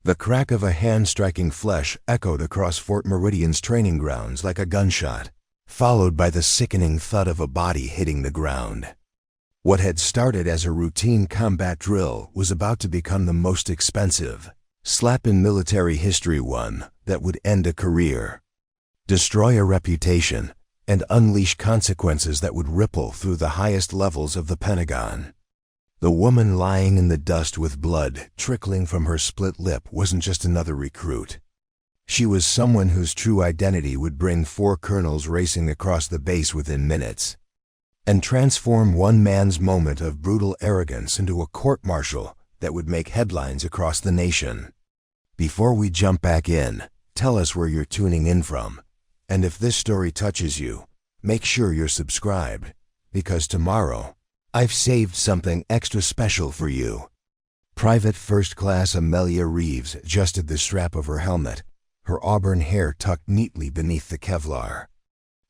The crack of a hand striking flesh echoed across Fort Meridian's training grounds like a gunshot, followed by the sickening thud of a body hitting the ground. What had started as a routine combat drill was about to become the most expensive, slap in military history, one that would end a career, destroy a reputation, and unleash consequences that would ripple through the highest levels of the Pentagon. The woman lying in the dust with blood trickling from her split lip wasn't just another recruit. She was someone whose true identity would bring 4 colonels racing across the base within minutes, and transform one man's moment of brutal arrogance into a court-martial that would make headlines across the nation. Before we jump back in, tell us where you're tuning in from, and if this story touches you, make sure you're subscribed, because tomorrow, I've saved something extra special for you. Private First Class Amelia Reeves adjusted the strap of her helmet, her auburn hair tucked neatly beneath the kevlar.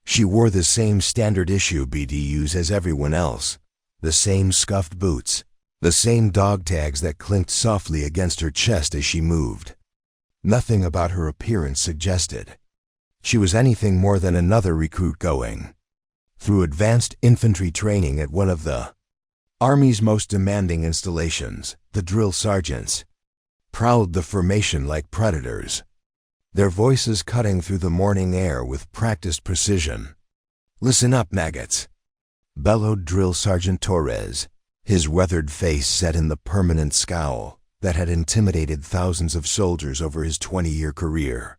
She wore the same standard-issue BDUs as everyone else, the same scuffed boots, the same dog tags that clinked softly against her chest as she moved. Nothing about her appearance suggested she was anything more than another recruit going through advanced infantry training at one of the Army's most demanding installations. The drill sergeants prowled the formation like predators, their voices cutting through the morning air with practiced precision. "Listen up, maggots," bellowed Drill Sergeant Torres, his weathered face set in the permanent scowl that had intimidated thousands of soldiers over his 20-year career.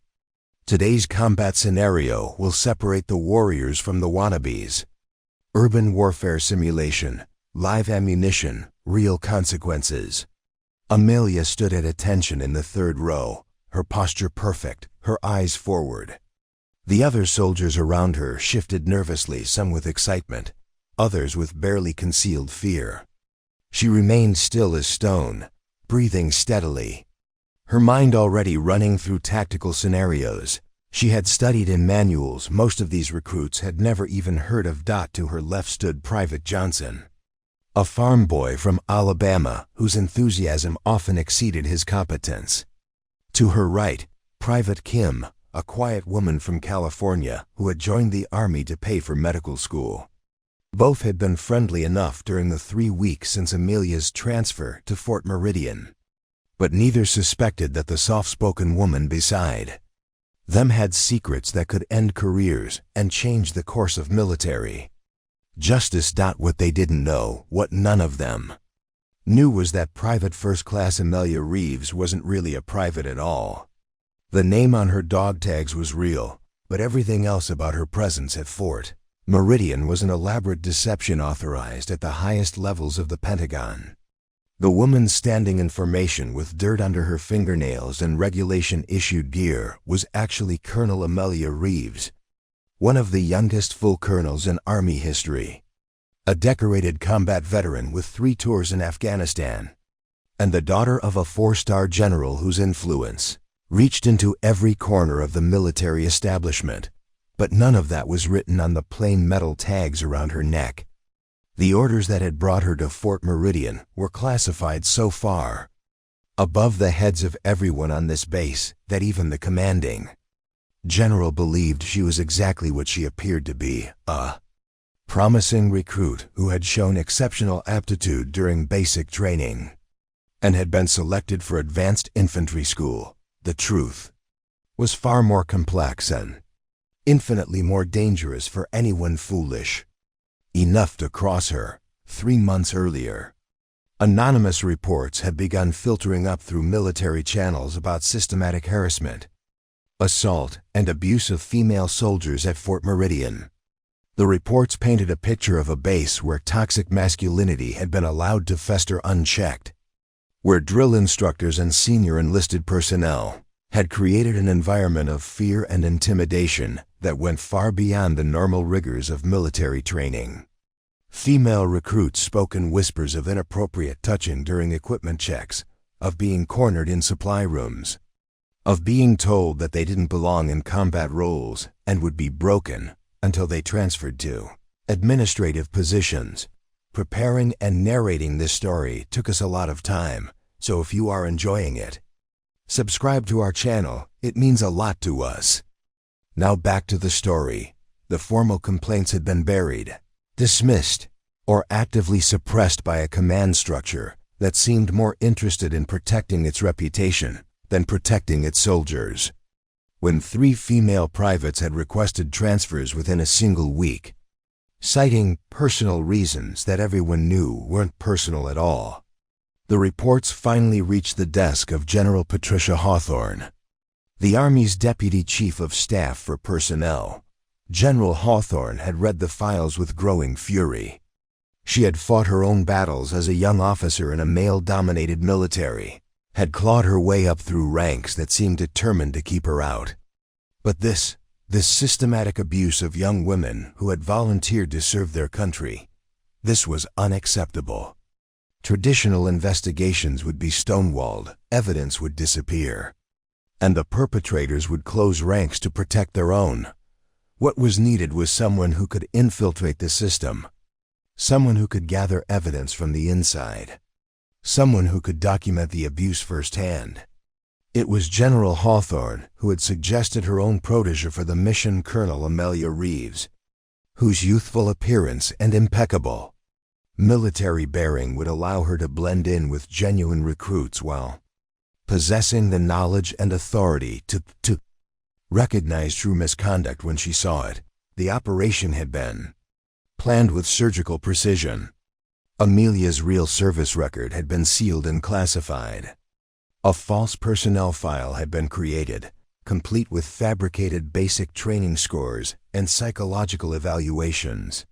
Today's combat scenario will separate the warriors from the wannabes. Urban warfare simulation, live ammunition, real consequences. Amelia stood at attention in the third row, her posture perfect, her eyes forward. The other soldiers around her shifted nervously, some with excitement, others with barely concealed fear. She remained still as stone, breathing steadily, her mind already running through tactical scenarios. She had studied in manuals most of these recruits had never even heard of. To her left stood Private Johnson, a farm boy from Alabama whose enthusiasm often exceeded his competence. To her right, Private Kim, a quiet woman from California who had joined the Army to pay for medical school. Both had been friendly enough during the 3 weeks since Amelia's transfer to Fort Meridian, but neither suspected that the soft-spoken woman beside them had secrets that could end careers and change the course of military justice. What they didn't know, what none of them knew, was that Private First Class Amelia Reeves wasn't really a private at all. The name on her dog tags was real, but everything else about her presence at Fort Meridian was an elaborate deception authorized at the highest levels of the Pentagon. The woman standing in formation with dirt under her fingernails and regulation-issued gear was actually Colonel Amelia Reeves, one of the youngest full colonels in Army history, a decorated combat veteran with 3 tours in Afghanistan, and the daughter of a 4-star general whose influence reached into every corner of the military establishment. But none of that was written on the plain metal tags around her neck. The orders that had brought her to Fort Meridian were classified so far above the heads of everyone on this base that even the commanding general believed she was exactly what she appeared to be, a promising recruit who had shown exceptional aptitude during basic training and had been selected for advanced infantry school. The truth was far more complex and infinitely more dangerous for anyone foolish enough to cross her. 3 months earlier, anonymous reports had begun filtering up through military channels about systematic harassment, assault, and abuse of female soldiers at Fort Meridian. The reports painted a picture of a base where toxic masculinity had been allowed to fester unchecked, where drill instructors and senior enlisted personnel had created an environment of fear and intimidation that went far beyond the normal rigors of military training. Female recruits spoke in whispers of inappropriate touching during equipment checks, of being cornered in supply rooms, of being told that they didn't belong in combat roles and would be broken until they transferred to administrative positions. Preparing and narrating this story took us a lot of time, so if you are enjoying it, Subscribe to our channel, it means a lot to us. Now back to the story. The formal complaints had been buried, dismissed, or actively suppressed by a command structure that seemed more interested in protecting its reputation than protecting its soldiers. When 3 female privates had requested transfers within a single week, citing personal reasons that everyone knew weren't personal at all, the reports finally reached the desk of General Patricia Hawthorne, the Army's Deputy Chief of Staff for Personnel. General Hawthorne had read the files with growing fury. She had fought her own battles as a young officer in a male-dominated military, had clawed her way up through ranks that seemed determined to keep her out. But this systematic abuse of young women who had volunteered to serve their country, this was unacceptable. Traditional investigations would be stonewalled, evidence would disappear, and the perpetrators would close ranks to protect their own. What was needed was someone who could infiltrate the system, someone who could gather evidence from the inside, someone who could document the abuse firsthand. It was General Hawthorne who had suggested her own protégé for the mission, Colonel Amelia Reeves, whose youthful appearance and impeccable military bearing would allow her to blend in with genuine recruits while possessing the knowledge and authority to recognize true misconduct when she saw it. The operation had been planned with surgical precision. Amelia's real service record had been sealed and classified. A false personnel file had been created, complete with fabricated basic training scores and psychological evaluations.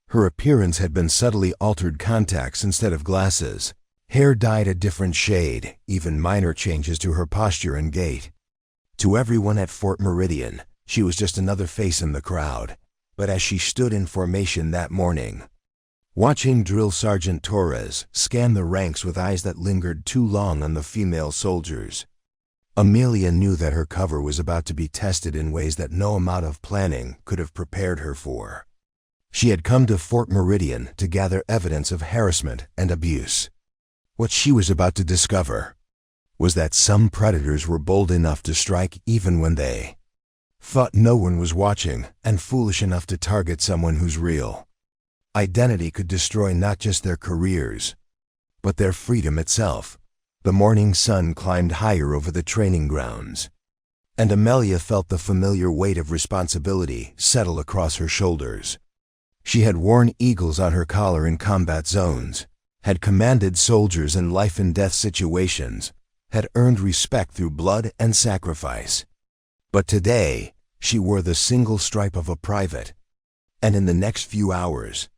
Her appearance had been subtly altered, contacts instead of glasses, hair dyed a different shade, even minor changes to her posture and gait. To everyone at Fort Meridian, she was just another face in the crowd. But as she stood in formation that morning, watching Drill Sergeant Torres scan the ranks with eyes that lingered too long on the female soldiers, Amelia knew that her cover was about to be tested in ways that no amount of planning could have prepared her for. She had come to Fort Meridian to gather evidence of harassment and abuse. What she was about to discover was that some predators were bold enough to strike even when they thought no one was watching, and foolish enough to target someone whose real identity could destroy not just their careers, but their freedom itself. The morning sun climbed higher over the training grounds, and Amelia felt the familiar weight of responsibility settle across her shoulders. She had worn eagles on her collar in combat zones, had commanded soldiers in life-and-death situations, had earned respect through blood and sacrifice. But today, she wore the single stripe of a private, and in the next few hours,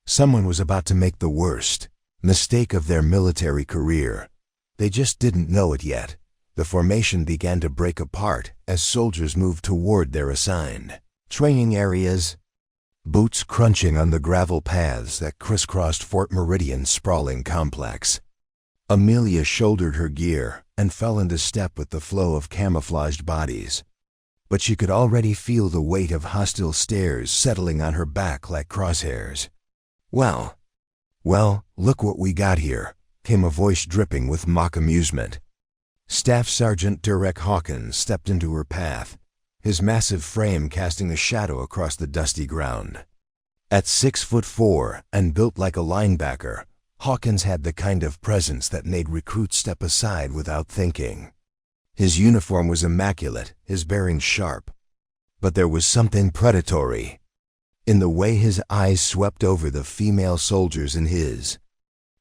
someone was about to make the worst mistake of their military career. They just didn't know it yet. The formation began to break apart as soldiers moved toward their assigned training areas, boots crunching on the gravel paths that crisscrossed Fort Meridian's sprawling complex. Amelia shouldered her gear and fell into step with the flow of camouflaged bodies. But she could already feel the weight of hostile stares settling on her back like crosshairs. Well, look what we got here," came a voice dripping with mock amusement. Staff Sergeant Derek Hawkins stepped into her path, his massive frame casting a shadow across the dusty ground. At 6'4" and built like a linebacker, Hawkins had the kind of presence that made recruits step aside without thinking. His uniform was immaculate, his bearing sharp, but there was something predatory in the way his eyes swept over the female soldiers in his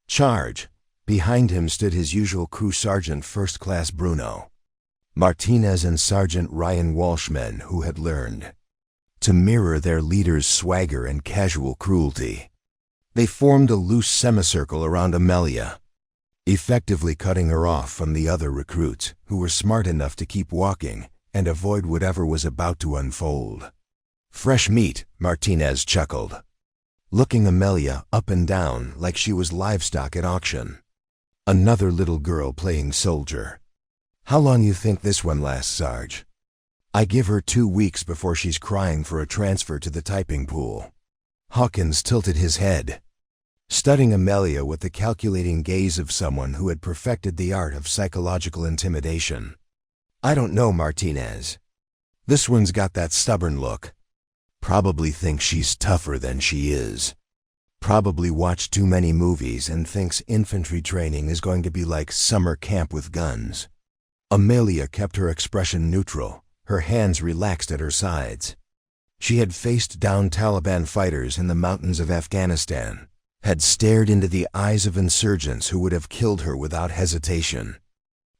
charge. Behind him stood his usual crew sergeant, First Class Bruno Martinez, and Sergeant Ryan Walshman, who had learned to mirror their leader's swagger and casual cruelty. They formed a loose semicircle around Amelia, effectively cutting her off from the other recruits, who were smart enough to keep walking and avoid whatever was about to unfold. "Fresh meat," Martinez chuckled, looking Amelia up and down like she was livestock at auction. Another little girl playing soldier. "How long you think this one lasts, Sarge? I give her 2 weeks before she's crying for a transfer to the typing pool." Hawkins tilted his head. studying Amelia with the calculating gaze of someone who had perfected the art of psychological intimidation. "I don't know, Martinez. This one's got that stubborn look. Probably thinks she's tougher than she is. Probably watched too many movies and thinks infantry training is going to be like summer camp with guns." Amelia kept her expression neutral, her hands relaxed at her sides. She had faced down Taliban fighters in the mountains of Afghanistan, had stared into the eyes of insurgents who would have killed her without hesitation.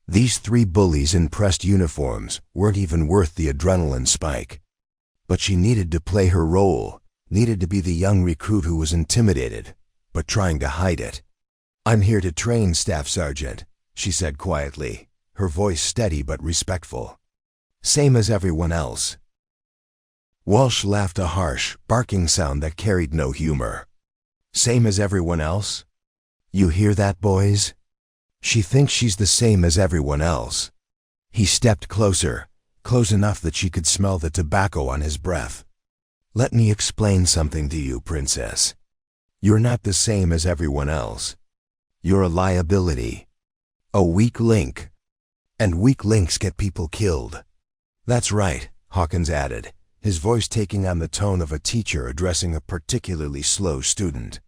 These three bullies in pressed uniforms weren't even worth the adrenaline spike. But she needed to play her role, needed to be the young recruit who was intimidated, but trying to hide it. "I'm here to train, Staff Sergeant," she said quietly, her voice steady but respectful. "Same as everyone else." Walsh laughed, a harsh, barking sound that carried no humor. "Same as everyone else? You hear that, boys? She thinks she's the same as everyone else." He stepped closer, close enough that she could smell the tobacco on his breath. "Let me explain something to you, Princess. You're not the same as everyone else. You're a liability. A weak link. And weak links get people killed." "That's right," Hawkins added, his voice taking on the tone of a teacher addressing a particularly slow student.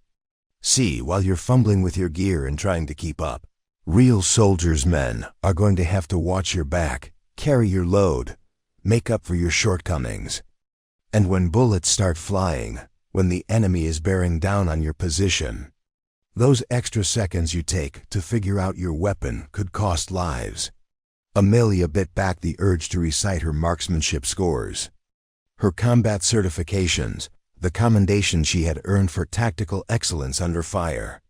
"See, while you're fumbling with your gear and trying to keep up, real soldiers' men are going to have to watch your back, carry your load, make up for your shortcomings. And when bullets start flying, when the enemy is bearing down on your position, those extra seconds you take to figure out your weapon could cost lives." Amelia bit back the urge to recite her marksmanship scores, her combat certifications, the commendation she had earned for tactical excellence under fire.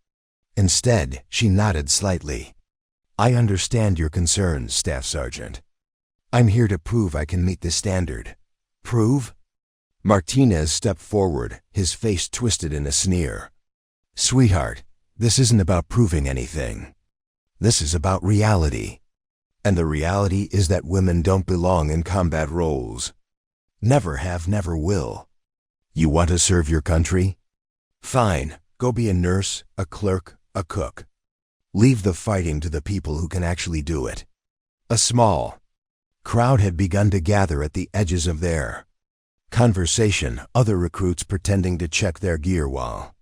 Instead, she nodded slightly. "I understand your concerns, Staff Sergeant. I'm here to prove I can meet the standard." "Prove?" Martinez stepped forward, his face twisted in a sneer. "Sweetheart, this isn't about proving anything. This is about reality. And the reality is that women don't belong in combat roles. Never have, never will. You want to serve your country? Fine, go be a nurse, a clerk, a cook. Leave the fighting to the people who can actually do it." A small crowd had begun to gather at the edges of their conversation, other recruits pretending to check their gear while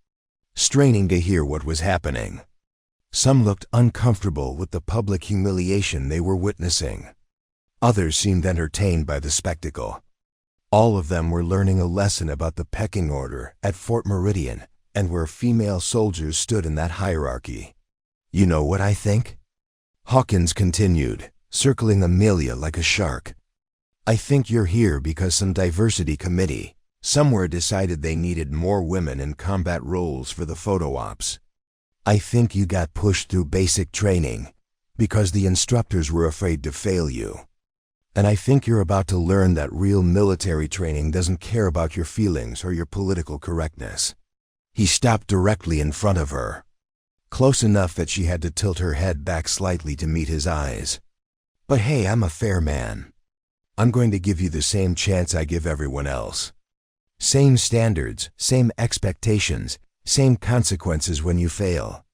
straining to hear what was happening. Some looked uncomfortable with the public humiliation they were witnessing. Others seemed entertained by the spectacle. All of them were learning a lesson about the pecking order at Fort Meridian and where female soldiers stood in that hierarchy. "You know what I think?" Hawkins continued, circling Amelia like a shark. "I think you're here because some diversity committee somewhere decided they needed more women in combat roles for the photo ops. I think you got pushed through basic training because the instructors were afraid to fail you. And I think you're about to learn that real military training doesn't care about your feelings or your political correctness." He stopped directly in front of her, close enough that she had to tilt her head back slightly to meet his eyes. "But hey, I'm a fair man. I'm going to give you the same chance I give everyone else. Same standards, same expectations, same consequences when you fail.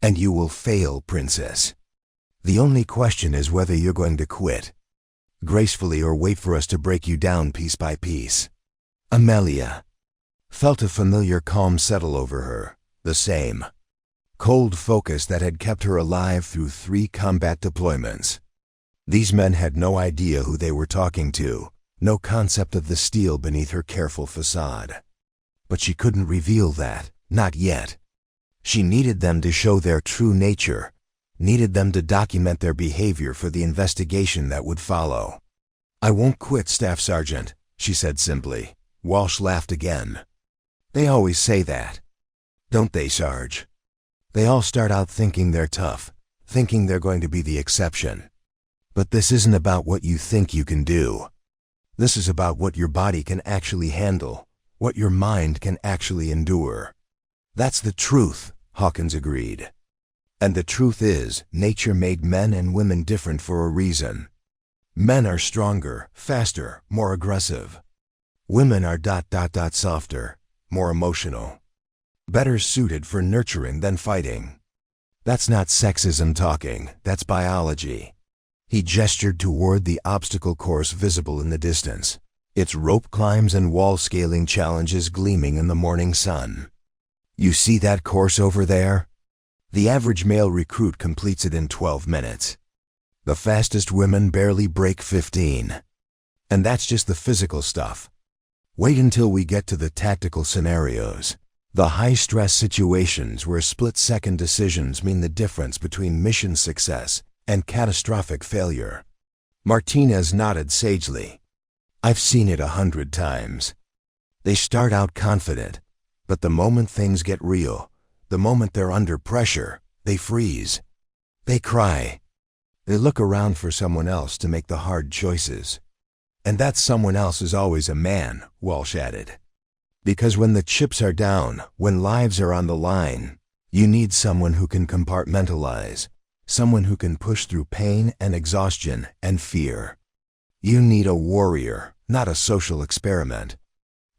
And you will fail, Princess. The only question is whether you're going to quit gracefully or wait for us to break you down piece by piece." Amelia felt a familiar calm settle over her, the same cold focus that had kept her alive through 3 combat deployments. These men had no idea who they were talking to, no concept of the steel beneath her careful facade. But she couldn't reveal that, not yet. She needed them to show their true nature, needed them to document their behavior for the investigation that would follow. "I won't quit, Staff Sergeant," she said simply. Walsh laughed again. "They always say that, don't they, Sarge? They all start out thinking they're tough, thinking they're going to be the exception. But this isn't about what you think you can do. This is about what your body can actually handle, what your mind can actually endure." "That's the truth," Hawkins agreed. "And the truth is, nature made men and women different for a reason. Men are stronger, faster, more aggressive. Women are softer, more emotional. better suited for nurturing than fighting. That's not sexism talking, that's biology. He gestured toward the obstacle course visible in the distance, its rope climbs and wall scaling challenges gleaming in the morning sun. You see that course over there? The average male recruit completes it in 12 minutes. The fastest women barely break 15. And that's just the physical stuff. Wait until we get to the tactical scenarios, the high-stress situations where split-second decisions mean the difference between mission success and catastrophic failure. Martinez nodded sagely. I've seen it 100 times. They start out confident, but the moment things get real, the moment they're under pressure, they freeze. They cry. They look around for someone else to make the hard choices. And that someone else is always a man, Walsh added. Because when the chips are down, when lives are on the line, you need someone who can compartmentalize, someone who can push through pain and exhaustion and fear. You need a warrior, not a social experiment.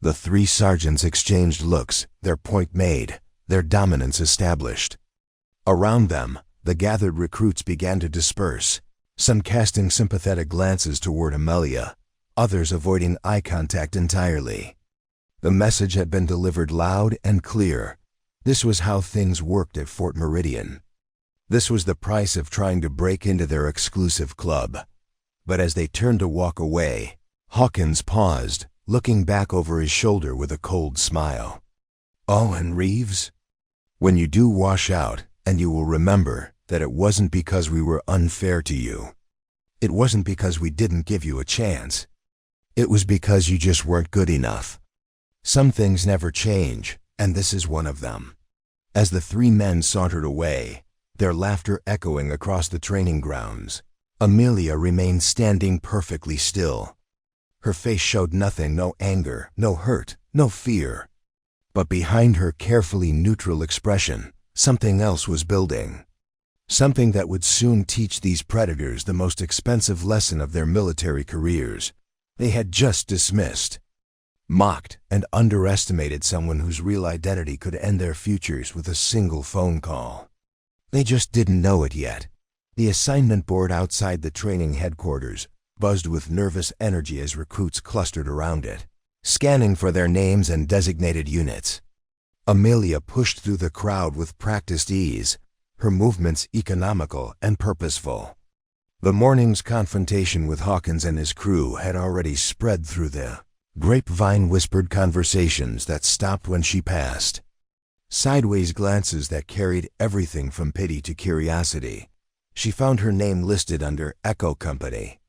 The three sergeants exchanged looks, their point made, their dominance established. Around them, the gathered recruits began to disperse, some casting sympathetic glances toward Amelia, others avoiding eye contact entirely. The message had been delivered loud and clear. This was how things worked at Fort Meridian. This was the price of trying to break into their exclusive club. But as they turned to walk away, Hawkins paused, looking back over his shoulder with a cold smile. "Oh, and Reeves? When you do wash out, and you will remember that it wasn't because we were unfair to you. It wasn't because we didn't give you a chance. It was because you just weren't good enough. Some things never change, and this is one of them." As the three men sauntered away, their laughter echoing across the training grounds, Amelia remained standing perfectly still. Her face showed nothing, no anger, no hurt, no fear. But behind her carefully neutral expression, something else was building. Something that would soon teach these predators the most expensive lesson of their military careers. They had just dismissed, mocked, and underestimated someone whose real identity could end their futures with a single phone call. They just didn't know it yet. The assignment board outside the training headquarters buzzed with nervous energy as recruits clustered around it, scanning for their names and designated units. Amelia pushed through the crowd with practiced ease, her movements economical and purposeful. The morning's confrontation with Hawkins and his crew had already spread through the grapevine-whispered conversations that stopped when she passed. Sideways glances that carried everything from pity to curiosity. She found her name listed under Echo Company.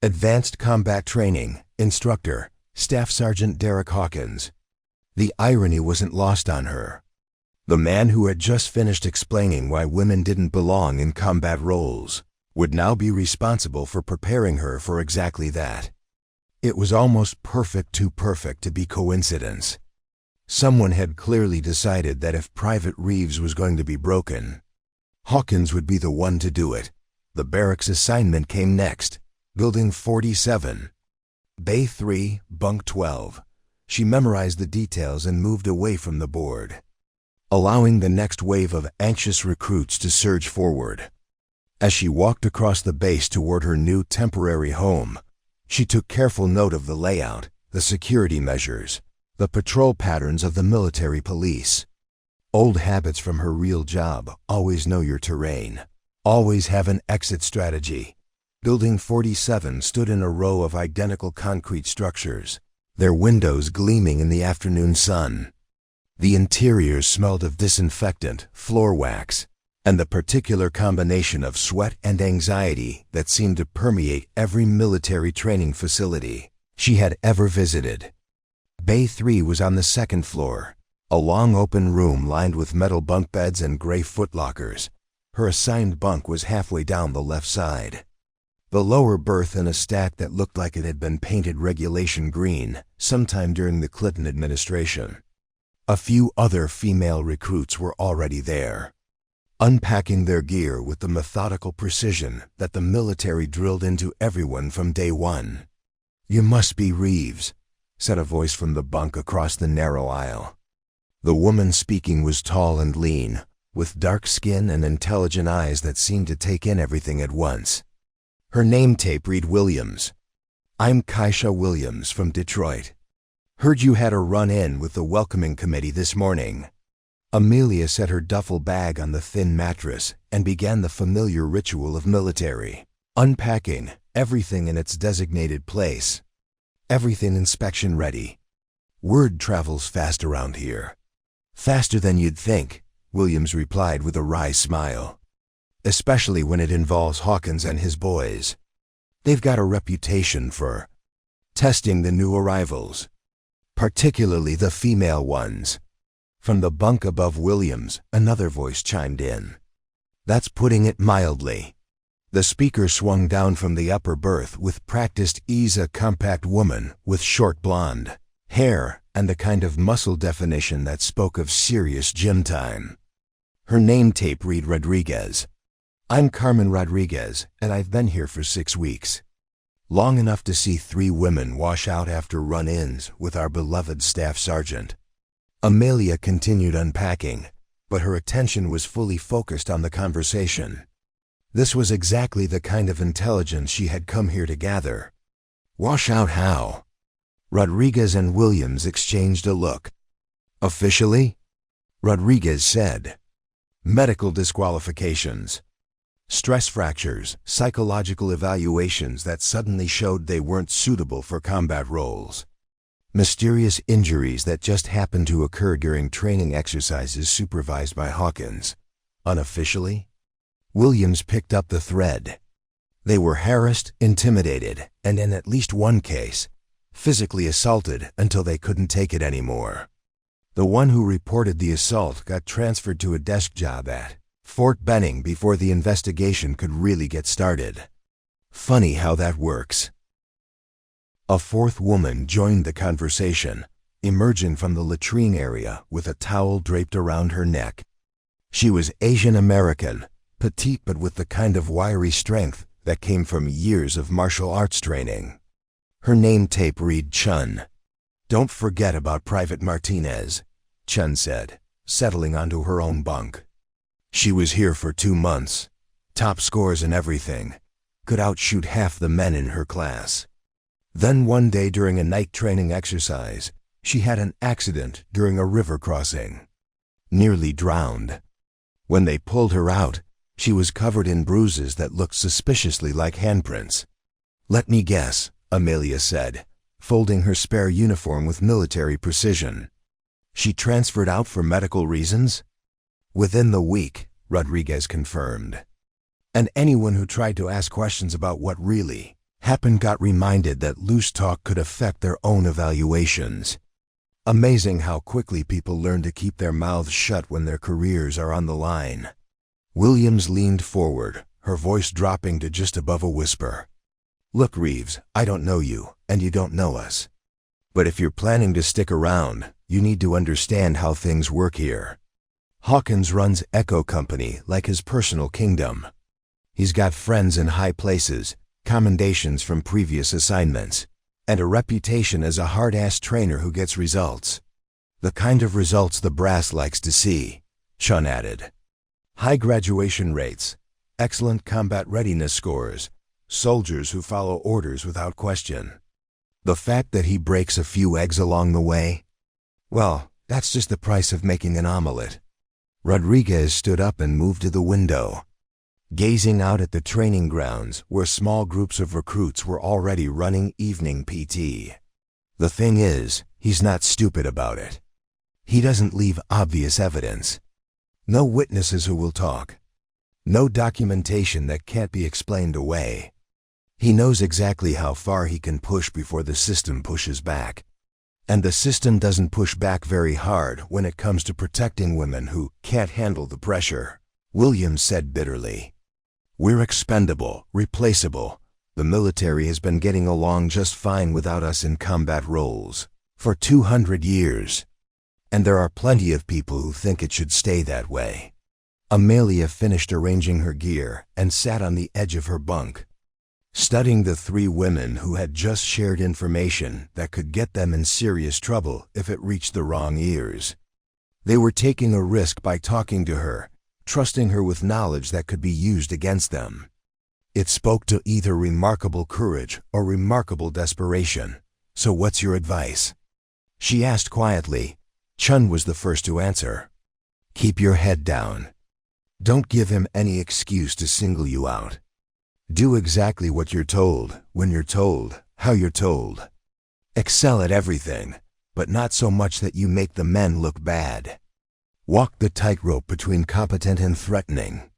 Advanced Combat Training, Instructor, Staff Sergeant Derek Hawkins. The irony wasn't lost on her. The man who had just finished explaining why women didn't belong in combat roles would now be responsible for preparing her for exactly that. It was almost too perfect to be coincidence. Someone had clearly decided that if Private Reeves was going to be broken, Hawkins would be the one to do it. The barracks assignment came next, Building 47. Bay 3, Bunk 12. She memorized the details and moved away from the board, allowing the next wave of anxious recruits to surge forward. As she walked across the base toward her new temporary home, she took careful note of the layout, the security measures, the patrol patterns of the military police. Old habits from her real job: always know your terrain, always have an exit strategy. Building 47 stood in a row of identical concrete structures, their windows gleaming in the afternoon sun. The interiors smelled of disinfectant, floor wax, and the particular combination of sweat and anxiety that seemed to permeate every military training facility she had ever visited. Bay 3 was on the second floor, a long open room lined with metal bunk beds and gray footlockers. Her assigned bunk was halfway down the left side. The lower berth in a stack that looked like it had been painted regulation green sometime during the Clinton administration. A few other female recruits were already there, unpacking their gear with the methodical precision that the military drilled into everyone from day one. "You must be Reeves," said a voice from the bunk across the narrow aisle. The woman speaking was tall and lean, with dark skin and intelligent eyes that seemed to take in everything at once. Her name tape read Williams. "I'm Kaisha Williams from Detroit. Heard you had a run-in with the welcoming committee this morning." Amelia set her duffel bag on the thin mattress and began the familiar ritual of military, unpacking everything in its designated place. Everything inspection ready. Word travels fast around here. "Faster than you'd think," Williams replied with a wry smile. "Especially when it involves Hawkins and his boys. They've got a reputation for testing the new arrivals, particularly the female ones." From the bunk above Williams, another voice chimed in. "That's putting it mildly." The speaker swung down from the upper berth with practiced ease, a compact woman with short blonde hair and the kind of muscle definition that spoke of serious gym time. Her name tape read Rodriguez. "I'm Carmen Rodriguez, and I've been here for 6 weeks. Long enough to see 3 women wash out after run-ins with our beloved staff sergeant." Amelia continued unpacking, but her attention was fully focused on the conversation. This was exactly the kind of intelligence she had come here to gather. "Wash out how?" Rodriguez and Williams exchanged a look. "Officially?" Rodriguez said. "Medical disqualifications. Stress fractures, psychological evaluations that suddenly showed they weren't suitable for combat roles. Mysterious injuries that just happened to occur during training exercises supervised by Hawkins." Unofficially? Williams picked up the thread. "They were harassed, intimidated, and in at least one case, physically assaulted until they couldn't take it anymore. The one who reported the assault got transferred to a desk job at Fort Benning before the investigation could really get started. Funny how that works." A 4th woman joined the conversation, emerging from the latrine area with a towel draped around her neck. She was Asian American, petite but with the kind of wiry strength that came from years of martial arts training. Her name tape read Chun. "Don't forget about Private Martinez," Chun said, settling onto her own bunk. "She was here for 2 months. Top scores and everything. Could outshoot half the men in her class. Then one day during a night training exercise, she had an accident during a river crossing. Nearly drowned. When they pulled her out, she was covered in bruises that looked suspiciously like handprints." "Let me guess," Amelia said, folding her spare uniform with military precision. "She transferred out for medical reasons?" "Within the week," Rodriguez confirmed. "And anyone who tried to ask questions about what really happened got reminded that loose talk could affect their own evaluations. Amazing how quickly people learn to keep their mouths shut when their careers are on the line." Williams leaned forward, her voice dropping to just above a whisper. "Look, Reeves, I don't know you, and you don't know us. But if you're planning to stick around, you need to understand how things work here. Hawkins runs Echo Company like his personal kingdom. He's got friends in high places, commendations from previous assignments, and a reputation as a hard-ass trainer who gets results. The kind of results the brass likes to see," Chun added. "High graduation rates, excellent combat readiness scores, soldiers who follow orders without question. The fact that he breaks a few eggs along the way, well, that's just the price of making an omelet." Rodriguez stood up and moved to the window, gazing out at the training grounds where small groups of recruits were already running evening PT. "The thing is, he's not stupid about it. He doesn't leave obvious evidence. No witnesses who will talk. No documentation that can't be explained away. He knows exactly how far he can push before the system pushes back. And the system doesn't push back very hard when it comes to protecting women who can't handle the pressure," Williams said bitterly. "We're expendable, replaceable. The military has been getting along just fine without us in combat roles for 200 years. And there are plenty of people who think it should stay that way." Amelia finished arranging her gear and sat on the edge of her bunk, studying the 3 women who had just shared information that could get them in serious trouble if it reached the wrong ears. They were taking a risk by talking to her, trusting her with knowledge that could be used against them. It spoke to either remarkable courage or remarkable desperation. So what's your advice? She asked quietly. Chun was the first to answer. Keep your head down. Don't give him any excuse to single you out. Do exactly what you're told, when you're told, how you're told. Excel at everything, but not so much that you make the men look bad. Walk the tightrope between competent and threatening.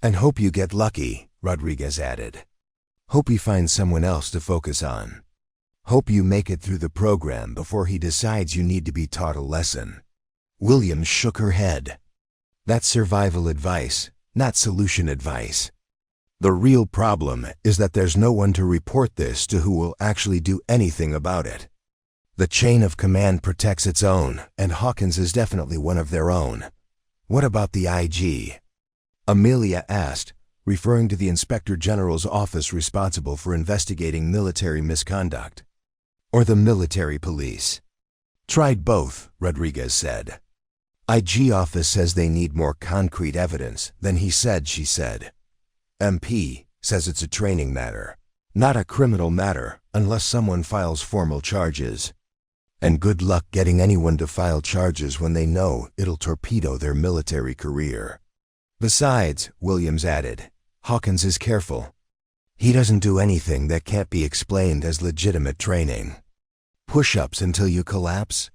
And hope you get lucky, Rodriguez added. Hope he finds someone else to focus on. Hope you make it through the program before he decides you need to be taught a lesson. Williams shook her head. That's survival advice, not solution advice. The real problem is that there's no one to report this to who will actually do anything about it. The chain of command protects its own, and Hawkins is definitely one of their own. What about the IG? Amelia asked, referring to the Inspector General's office responsible for investigating military misconduct. Or the military police? Tried both, Rodriguez said. IG office says they need more concrete evidence than he said, she said. MP says it's a training matter, not a criminal matter unless someone files formal charges. And good luck getting anyone to file charges when they know it'll torpedo their military career. Besides, Williams added, Hawkins is careful. He doesn't do anything that can't be explained as legitimate training. Push-ups until you collapse,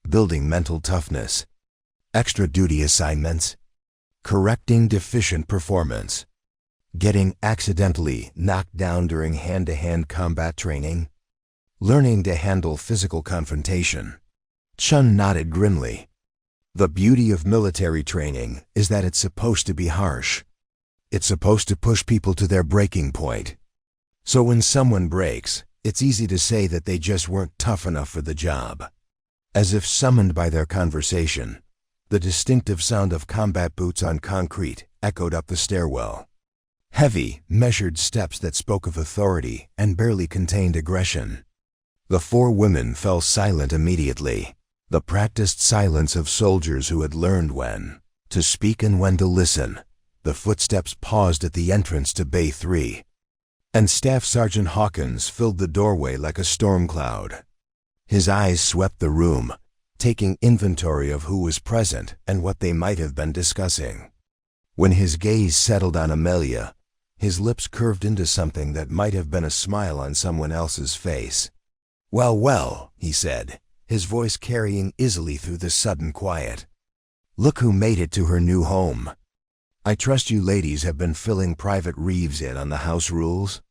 building mental toughness, extra duty assignments, correcting deficient performance, getting accidentally knocked down during hand-to-hand combat training, learning to handle physical confrontation. Chun nodded grimly. The beauty of military training is that it's supposed to be harsh. It's supposed to push people to their breaking point. So when someone breaks, it's easy to say that they just weren't tough enough for the job. As if summoned by their conversation, the distinctive sound of combat boots on concrete echoed up the stairwell. Heavy, measured steps that spoke of authority and barely contained aggression. The four women fell silent immediately, the practiced silence of soldiers who had learned when to speak and when to listen. The footsteps paused at the entrance to Bay 3. And Staff Sergeant Hawkins filled the doorway like a storm cloud. His eyes swept the room, taking inventory of who was present and what they might have been discussing. When his gaze settled on Amelia, his lips curved into something that might have been a smile on someone else's face. Well, well, he said, his voice carrying easily through the sudden quiet. Look who made it to her new home. I trust you ladies have been filling Private Reeves in on the house rules?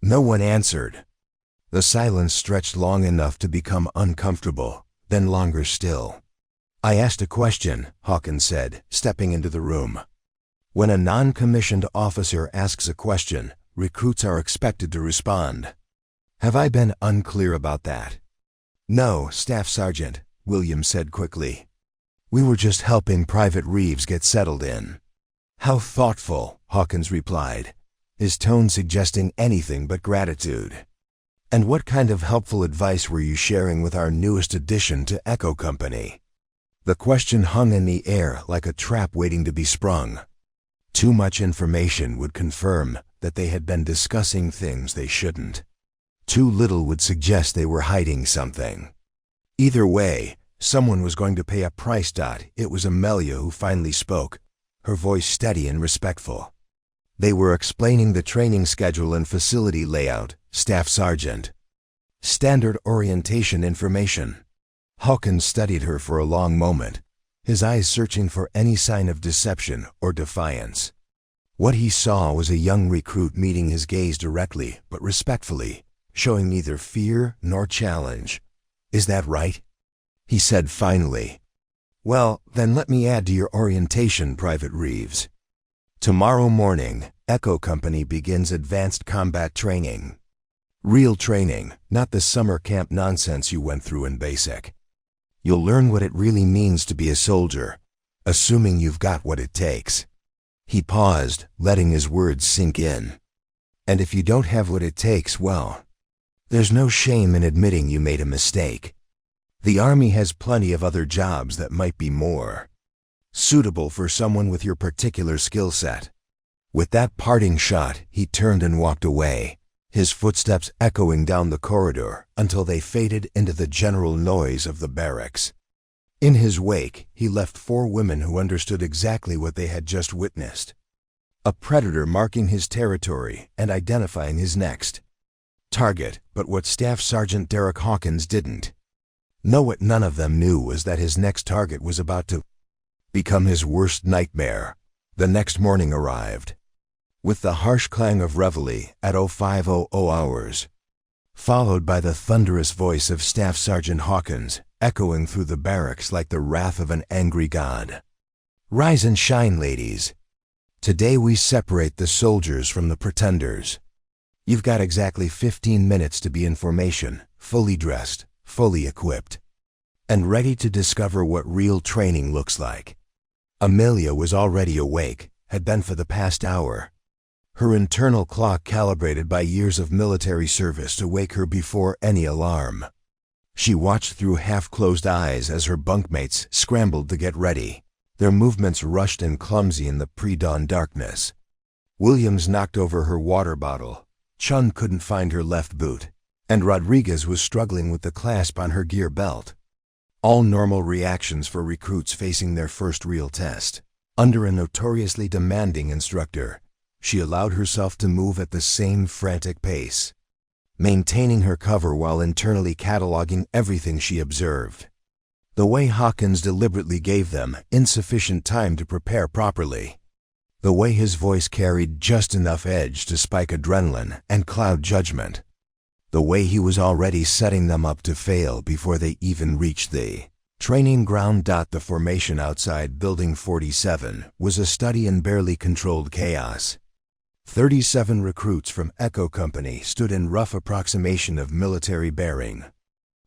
No one answered. The silence stretched long enough to become uncomfortable, then longer still. I asked a question, Hawkins said, stepping into the room. When a non-commissioned officer asks a question, recruits are expected to respond. Have I been unclear about that? No, Staff Sergeant, Williams said quickly. We were just helping Private Reeves get settled in. How thoughtful, Hawkins replied, his tone suggesting anything but gratitude. And what kind of helpful advice were you sharing with our newest addition to Echo Company? The question hung in the air like a trap waiting to be sprung. Too much information would confirm that they had been discussing things they shouldn't. Too little would suggest they were hiding something. Either way, someone was going to pay a price. It was Amelia who finally spoke, her voice steady and respectful. They were explaining the training schedule and facility layout, Staff Sergeant. Standard orientation information. Hawkins studied her for a long moment, his eyes searching for any sign of deception or defiance. What he saw was a young recruit meeting his gaze directly but respectfully, showing neither fear nor challenge. Is that right? He said finally. Well, then let me add to your orientation, Private Reeves. Tomorrow morning, Echo Company begins advanced combat training. Real training, not the summer camp nonsense you went through in basic. You'll learn what it really means to be a soldier, assuming you've got what it takes. He paused, letting his words sink in. And if you don't have what it takes, well, there's no shame in admitting you made a mistake. The Army has plenty of other jobs that might be more suitable for someone with your particular skill set. With that parting shot, he turned and walked away, his footsteps echoing down the corridor until they faded into the general noise of the barracks. In his wake, he left 4 women who understood exactly what they had just witnessed. A predator marking his territory and identifying his next target, but what Staff Sergeant Derek Hawkins didn't know, what none of them knew, was that his next target was about to become his worst nightmare. The next morning arrived, with the harsh clang of reveille at 0500 hours, followed by the thunderous voice of Staff Sergeant Hawkins, echoing through the barracks like the wrath of an angry god. Rise and shine, ladies. Today we separate the soldiers from the pretenders. You've got exactly 15 minutes to be in formation, fully dressed, fully equipped, and ready to discover what real training looks like. Amelia was already awake, had been for the past hour, her internal clock calibrated by years of military service to wake her before any alarm. She watched through half-closed eyes as her bunkmates scrambled to get ready, their movements rushed and clumsy in the pre-dawn darkness. Williams knocked over her water bottle, Chun couldn't find her left boot, and Rodriguez was struggling with the clasp on her gear belt. All normal reactions for recruits facing their first real test. Under a notoriously demanding instructor, she allowed herself to move at the same frantic pace, maintaining her cover while internally cataloging everything she observed. The way Hawkins deliberately gave them insufficient time to prepare properly. The way his voice carried just enough edge to spike adrenaline and cloud judgment. The way he was already setting them up to fail before they even reached the training ground. The formation outside Building 47 was a study in barely controlled chaos. 37 recruits from Echo Company stood in rough approximation of military bearing,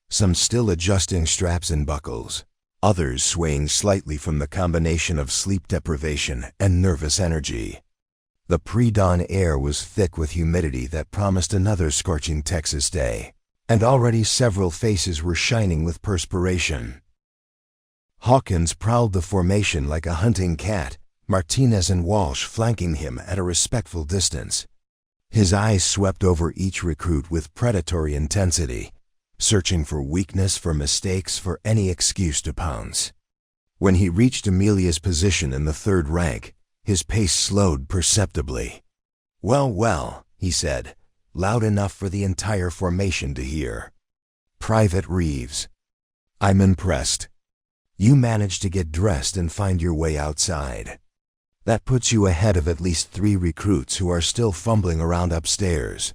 some still adjusting straps and buckles, others swaying slightly from the combination of sleep deprivation and nervous energy. The pre-dawn air was thick with humidity that promised another scorching Texas day, and already several faces were shining with perspiration. Hawkins prowled the formation like a hunting cat, Martinez and Walsh flanking him at a respectful distance. His eyes swept over each recruit with predatory intensity, searching for weakness, for mistakes, for any excuse to pounce. When he reached Amelia's position in the 3rd rank, his pace slowed perceptibly. "Well, well," he said, loud enough for the entire formation to hear. "Private Reeves, I'm impressed. You managed to get dressed and find your way outside. That puts you ahead of at least 3 recruits who are still fumbling around upstairs."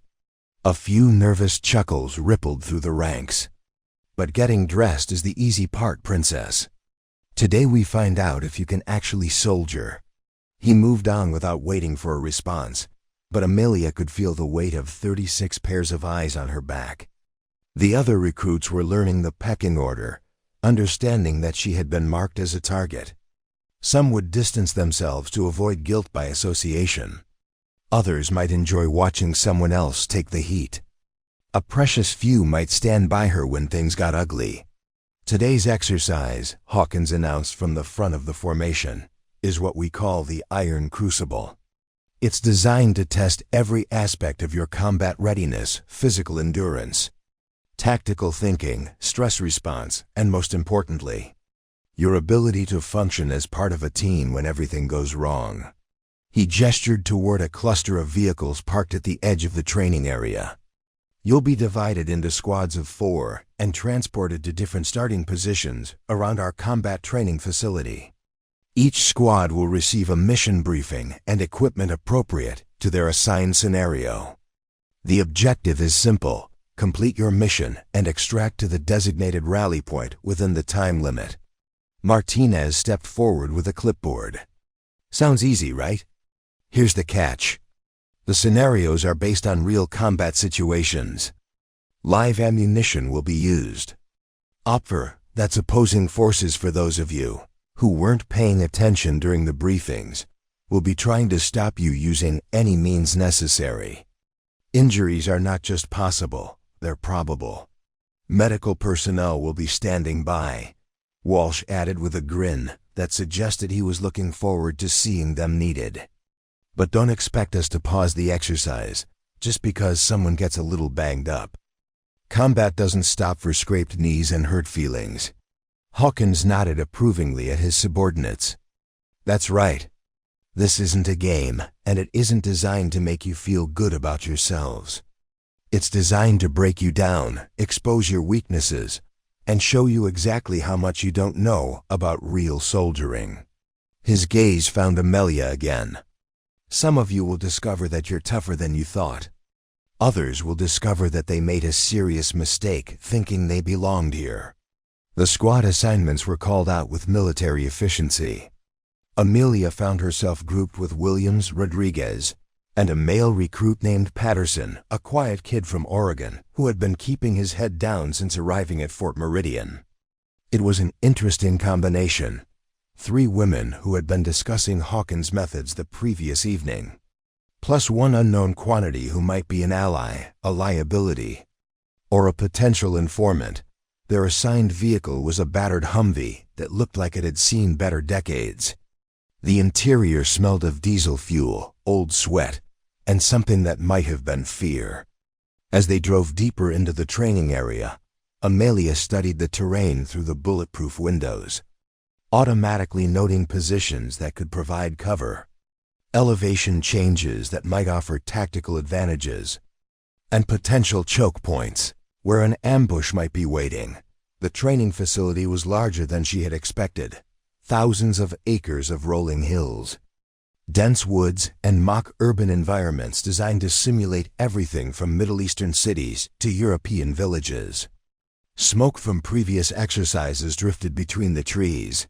A few nervous chuckles rippled through the ranks. "But getting dressed is the easy part, Princess. Today we find out if you can actually soldier." He moved on without waiting for a response, but Amelia could feel the weight of 36 pairs of eyes on her back. The other recruits were learning the pecking order, understanding that she had been marked as a target. Some would distance themselves to avoid guilt by association. Others might enjoy watching someone else take the heat. A precious few might stand by her when things got ugly. "Today's exercise," Hawkins announced from the front of the formation, "is what we call the Iron Crucible. It's designed to test every aspect of your combat readiness, physical endurance, tactical thinking, stress response, and most importantly, your ability to function as part of a team when everything goes wrong." He gestured toward a cluster of vehicles parked at the edge of the training area. "You'll be divided into squads of 4 and transported to different starting positions around our combat training facility. Each squad will receive a mission briefing and equipment appropriate to their assigned scenario. The objective is simple: complete your mission and extract to the designated rally point within the time limit." Martinez stepped forward with a clipboard. "Sounds easy, right? Here's the catch. The scenarios are based on real combat situations. Live ammunition will be used. OPFOR, that's opposing forces for those of you who weren't paying attention during the briefings, will be trying to stop you using any means necessary. Injuries are not just possible, they're probable. Medical personnel will be standing by, Walsh added with a grin that suggested he was looking forward to seeing them needed. But don't expect us to pause the exercise just because someone gets a little banged up. Combat doesn't stop for scraped knees and hurt feelings. Hawkins nodded approvingly at his subordinates. That's right. This isn't a game, and it isn't designed to make you feel good about yourselves. It's designed to break you down, expose your weaknesses, and show you exactly how much you don't know about real soldiering. His gaze found Amelia again. Some of you will discover that you're tougher than you thought. Others will discover that they made a serious mistake thinking they belonged here. The squad assignments were called out with military efficiency. Amelia found herself grouped with Williams Rodriguez and a male recruit named Patterson, a quiet kid from Oregon who had been keeping his head down since arriving at Fort Meridian. It was an interesting combination. 3 women who had been discussing Hawkins' methods the previous evening, plus one unknown quantity who might be an ally, a liability, or a potential informant. Their assigned vehicle was a battered Humvee that looked like it had seen better decades. The interior smelled of diesel fuel, old sweat, and something that might have been fear. As they drove deeper into the training area, Amelia studied the terrain through the bulletproof windows, automatically noting positions that could provide cover, elevation changes that might offer tactical advantages, and potential choke points where an ambush might be waiting. The training facility was larger than she had expected. Thousands of acres of rolling hills, dense woods, and mock urban environments designed to simulate everything from Middle Eastern cities to European villages. Smoke from previous exercises drifted between the trees,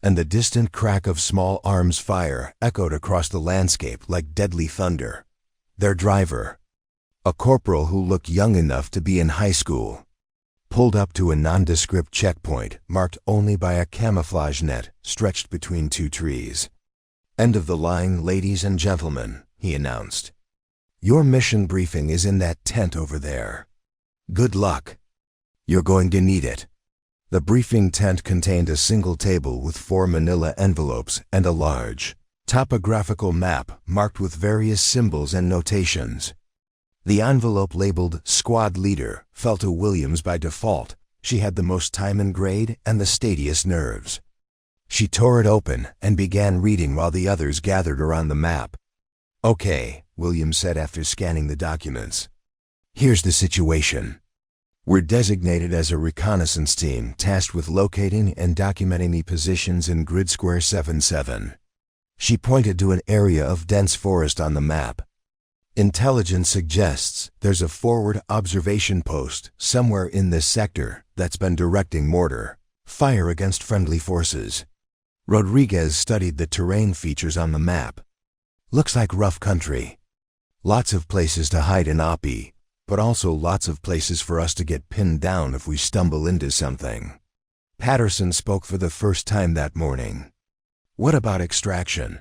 and the distant crack of small arms fire echoed across the landscape like deadly thunder. Their driver, a corporal who looked young enough to be in high school, pulled up to a nondescript checkpoint marked only by a camouflage net stretched between 2 trees. "End of the line, ladies and gentlemen," he announced. "Your mission briefing is in that tent over there. Good luck. You're going to need it." The briefing tent contained a single table with 4 manila envelopes and a large, topographical map marked with various symbols and notations. The envelope labeled Squad Leader fell to Williams by default. She had the most time and grade and the steadiest nerves. She tore it open and began reading while the others gathered around the map. "Okay," Williams said after scanning the documents. "Here's the situation. We're designated as a reconnaissance team tasked with locating and documenting the positions in Grid Square 77. She pointed to an area of dense forest on the map. "Intelligence suggests there's a forward observation post somewhere in this sector that's been directing mortar fire against friendly forces." Rodriguez studied the terrain features on the map. "Looks like rough country. Lots of places to hide in Oppie, but also lots of places for us to get pinned down if we stumble into something." Patterson spoke for the first time that morning. "What about extraction?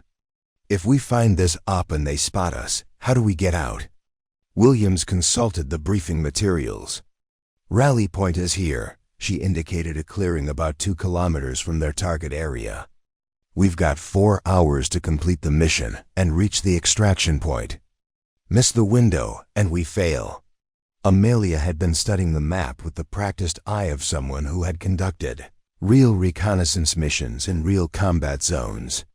If we find this op and they spot us, how do we get out?" Williams consulted the briefing materials. "Rally point is here." She indicated a clearing about 2 kilometers from their target area. "We've got 4 hours to complete the mission and reach the extraction point. Miss the window and we fail." Amelia had been studying the map with the practiced eye of someone who had conducted real reconnaissance missions in real combat zones.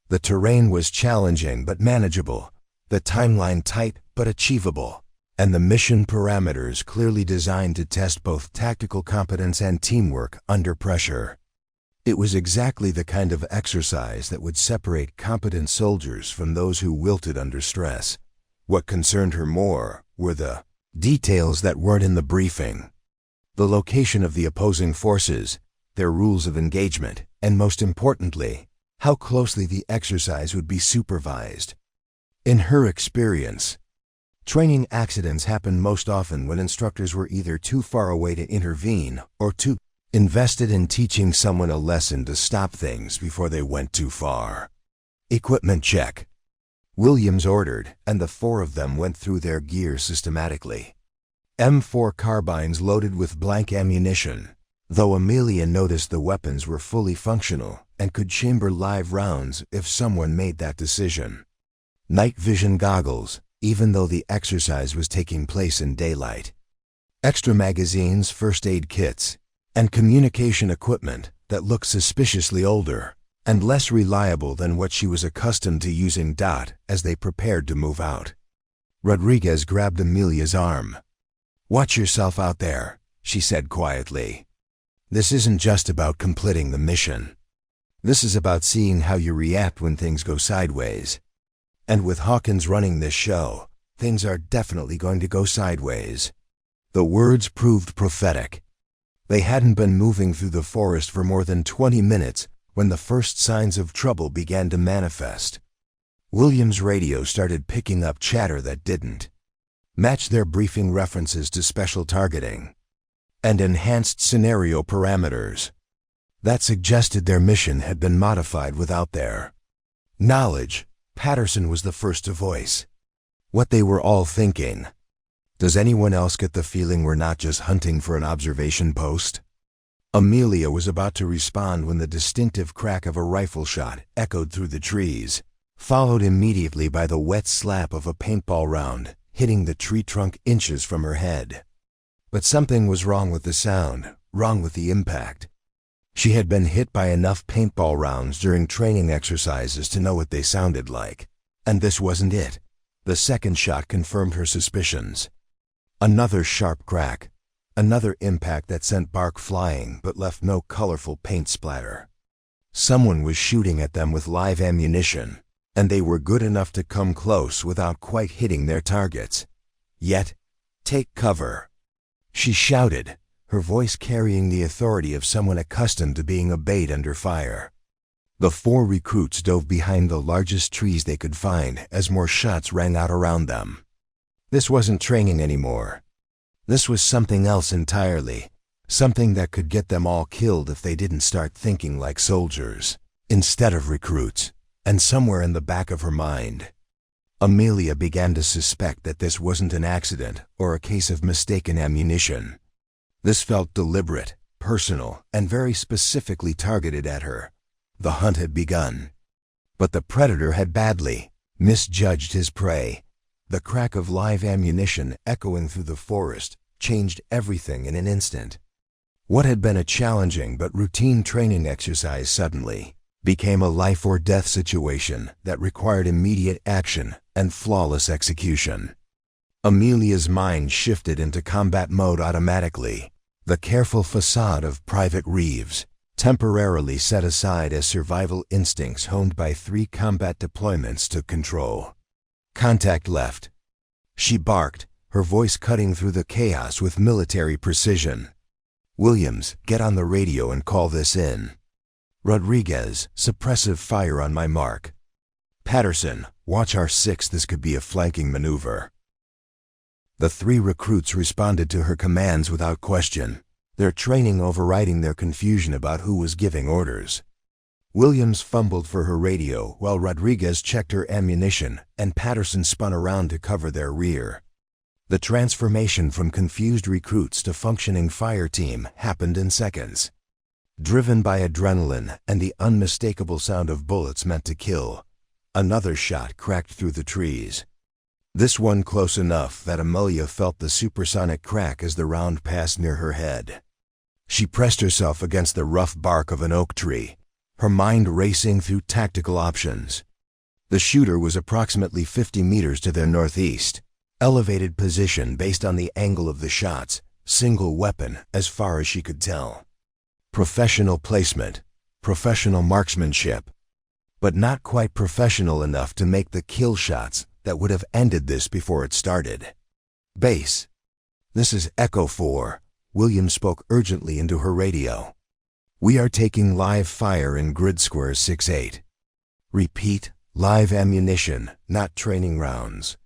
The terrain was challenging but manageable, the timeline tight but achievable, and the mission parameters clearly designed to test both tactical competence and teamwork under pressure. It was exactly the kind of exercise that would separate competent soldiers from those who wilted under stress. What concerned her more were the details that weren't in the briefing. The location of the opposing forces, their rules of engagement, and most importantly, how closely the exercise would be supervised. In her experience, training accidents happened most often when instructors were either too far away to intervene or too invested in teaching someone a lesson to stop things before they went too far. "Equipment check," Williams ordered, and the 4 of them went through their gear systematically. M4 carbines loaded with blank ammunition, though Amelia noticed the weapons were fully functional and could chamber live rounds if someone made that decision. Night vision goggles, even though the exercise was taking place in daylight. Extra magazines, first aid kits, and communication equipment that looked suspiciously older and less reliable than what she was accustomed to using. As they prepared to move out, Rodriguez grabbed Amelia's arm. "Watch yourself out there," she said quietly. "This isn't just about completing the mission. This is about seeing how you react when things go sideways. And with Hawkins running this show, things are definitely going to go sideways." The words proved prophetic. They hadn't been moving through the forest for more than 20 minutes when the first signs of trouble began to manifest. Williams' radio started picking up chatter that didn't match their briefing references to special targeting and enhanced scenario parameters. That suggested their mission had been modified without their knowledge. Patterson was the first to voice what they were all thinking. "Does anyone else get the feeling we're not just hunting for an observation post?" Amelia was about to respond when the distinctive crack of a rifle shot echoed through the trees, followed immediately by the wet slap of a paintball round hitting the tree trunk inches from her head. But something was wrong with the sound, wrong with the impact. She had been hit by enough paintball rounds during training exercises to know what they sounded like, and this wasn't it. The second shot confirmed her suspicions. Another sharp crack, another impact that sent bark flying but left no colorful paint splatter. Someone was shooting at them with live ammunition, and they were good enough to come close without quite hitting their targets. Yet, "Take cover," she shouted, her voice carrying the authority of someone accustomed to being obeyed under fire. The 4 recruits dove behind the largest trees they could find as more shots rang out around them. This wasn't training anymore. This was something else entirely, something that could get them all killed if they didn't start thinking like soldiers instead of recruits. And somewhere in the back of her mind, Amelia began to suspect that this wasn't an accident or a case of mistaken ammunition. This felt deliberate, personal, and very specifically targeted at her. The hunt had begun. But the predator had badly misjudged his prey. The crack of live ammunition echoing through the forest changed everything in an instant. What had been a challenging but routine training exercise suddenly became a life-or-death situation that required immediate action and flawless execution. Amelia's mind shifted into combat mode automatically. The careful facade of Private Reeves, temporarily set aside as survival instincts honed by 3 combat deployments, took control. Contact left. She barked, her voice cutting through the chaos with military precision. "Williams, get on the radio and call this in. Rodriguez, suppressive fire on my mark. Patterson, watch our 6. This could be a flanking maneuver." The 3 recruits responded to her commands without question, their training overriding their confusion about who was giving orders. Williams fumbled for her radio while Rodriguez checked her ammunition and Patterson spun around to cover their rear. The transformation from confused recruits to functioning fire team happened in seconds. Driven by adrenaline and the unmistakable sound of bullets meant to kill, another shot cracked through the trees. This one close enough that Amelia felt the supersonic crack as the round passed near her head. She pressed herself against the rough bark of an oak tree, her mind racing through tactical options. The shooter was approximately 50 meters to their northeast, elevated position based on the angle of the shots, single weapon as far as she could tell. Professional placement, professional marksmanship, but not quite professional enough to make the kill shots that would have ended this before it started. "Base, this is Echo 4, Williams spoke urgently into her radio. "We are taking live fire in grid square 6-8. Repeat, live ammunition, not training rounds.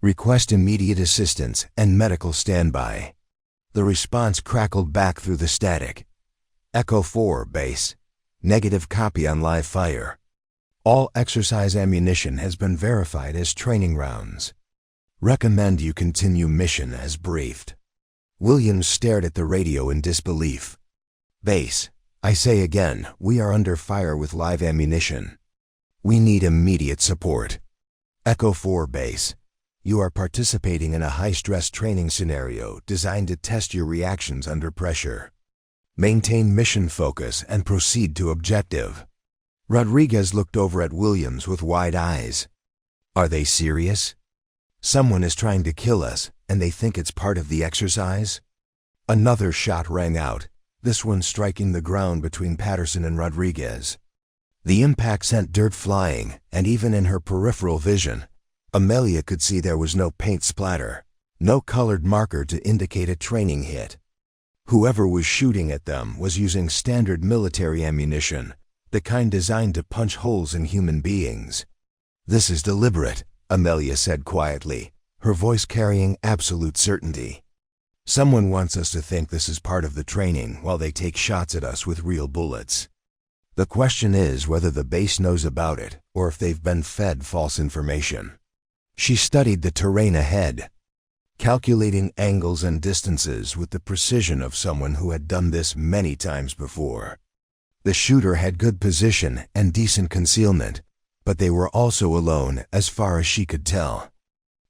Request immediate assistance and medical standby." The response crackled back through the static. "Echo 4, base. Negative copy on live fire. All exercise ammunition has been verified as training rounds. Recommend you continue mission as briefed." Williams stared at the radio in disbelief. "Base, I say again, we are under fire with live ammunition. We need immediate support." Echo 4 Base. You are participating in a high-stress training scenario designed to test your reactions under pressure. Maintain mission focus and proceed to objective. Rodriguez looked over at Williams with wide eyes. Are they serious? Someone is trying to kill us, and they think it's part of the exercise? Another shot rang out, this one striking the ground between Patterson and Rodriguez. The impact sent dirt flying, and even in her peripheral vision, Amelia could see there was no paint splatter, no colored marker to indicate a training hit. Whoever was shooting at them was using standard military ammunition, the kind designed to punch holes in human beings. "This is deliberate," Amelia said quietly, her voice carrying absolute certainty. "Someone wants us to think this is part of the training while they take shots at us with real bullets. The question is whether the base knows about it or if they've been fed false information." She studied the terrain ahead, calculating angles and distances with the precision of someone who had done this many times before. The shooter had good position and decent concealment, but they were also alone as far as she could tell.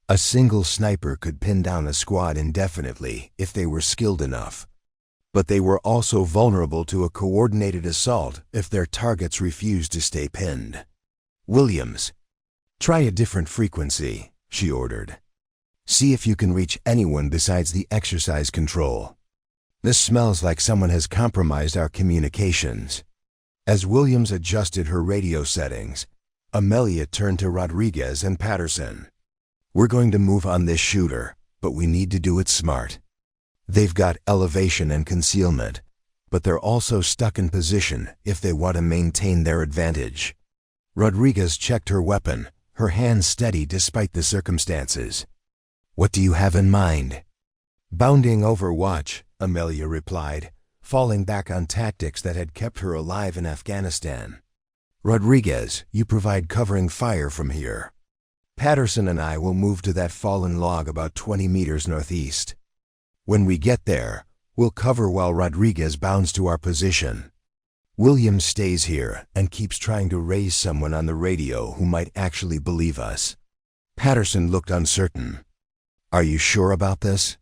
A single sniper could pin down a squad indefinitely if they were skilled enough. But they were also vulnerable to a coordinated assault if their targets refused to stay pinned. "Williams, try a different frequency," she ordered. "See if you can reach anyone besides the exercise control. This smells like someone has compromised our communications." As Williams adjusted her radio settings, Amelia turned to Rodriguez and Patterson. "We're going to move on this shooter, but we need to do it smart. They've got elevation and concealment, but they're also stuck in position if they want to maintain their advantage." Rodriguez checked her weapon, her hand steady despite the circumstances. "What do you have in mind?" "Bounding Overwatch," Amelia replied, falling back on tactics that had kept her alive in Afghanistan. "Rodriguez, you provide covering fire from here. Patterson and I will move to that fallen log about 20 meters northeast. When we get there, we'll cover while Rodriguez bounds to our position. Williams stays here and keeps trying to raise someone on the radio who might actually believe us." Patterson looked uncertain. "Are you sure about this?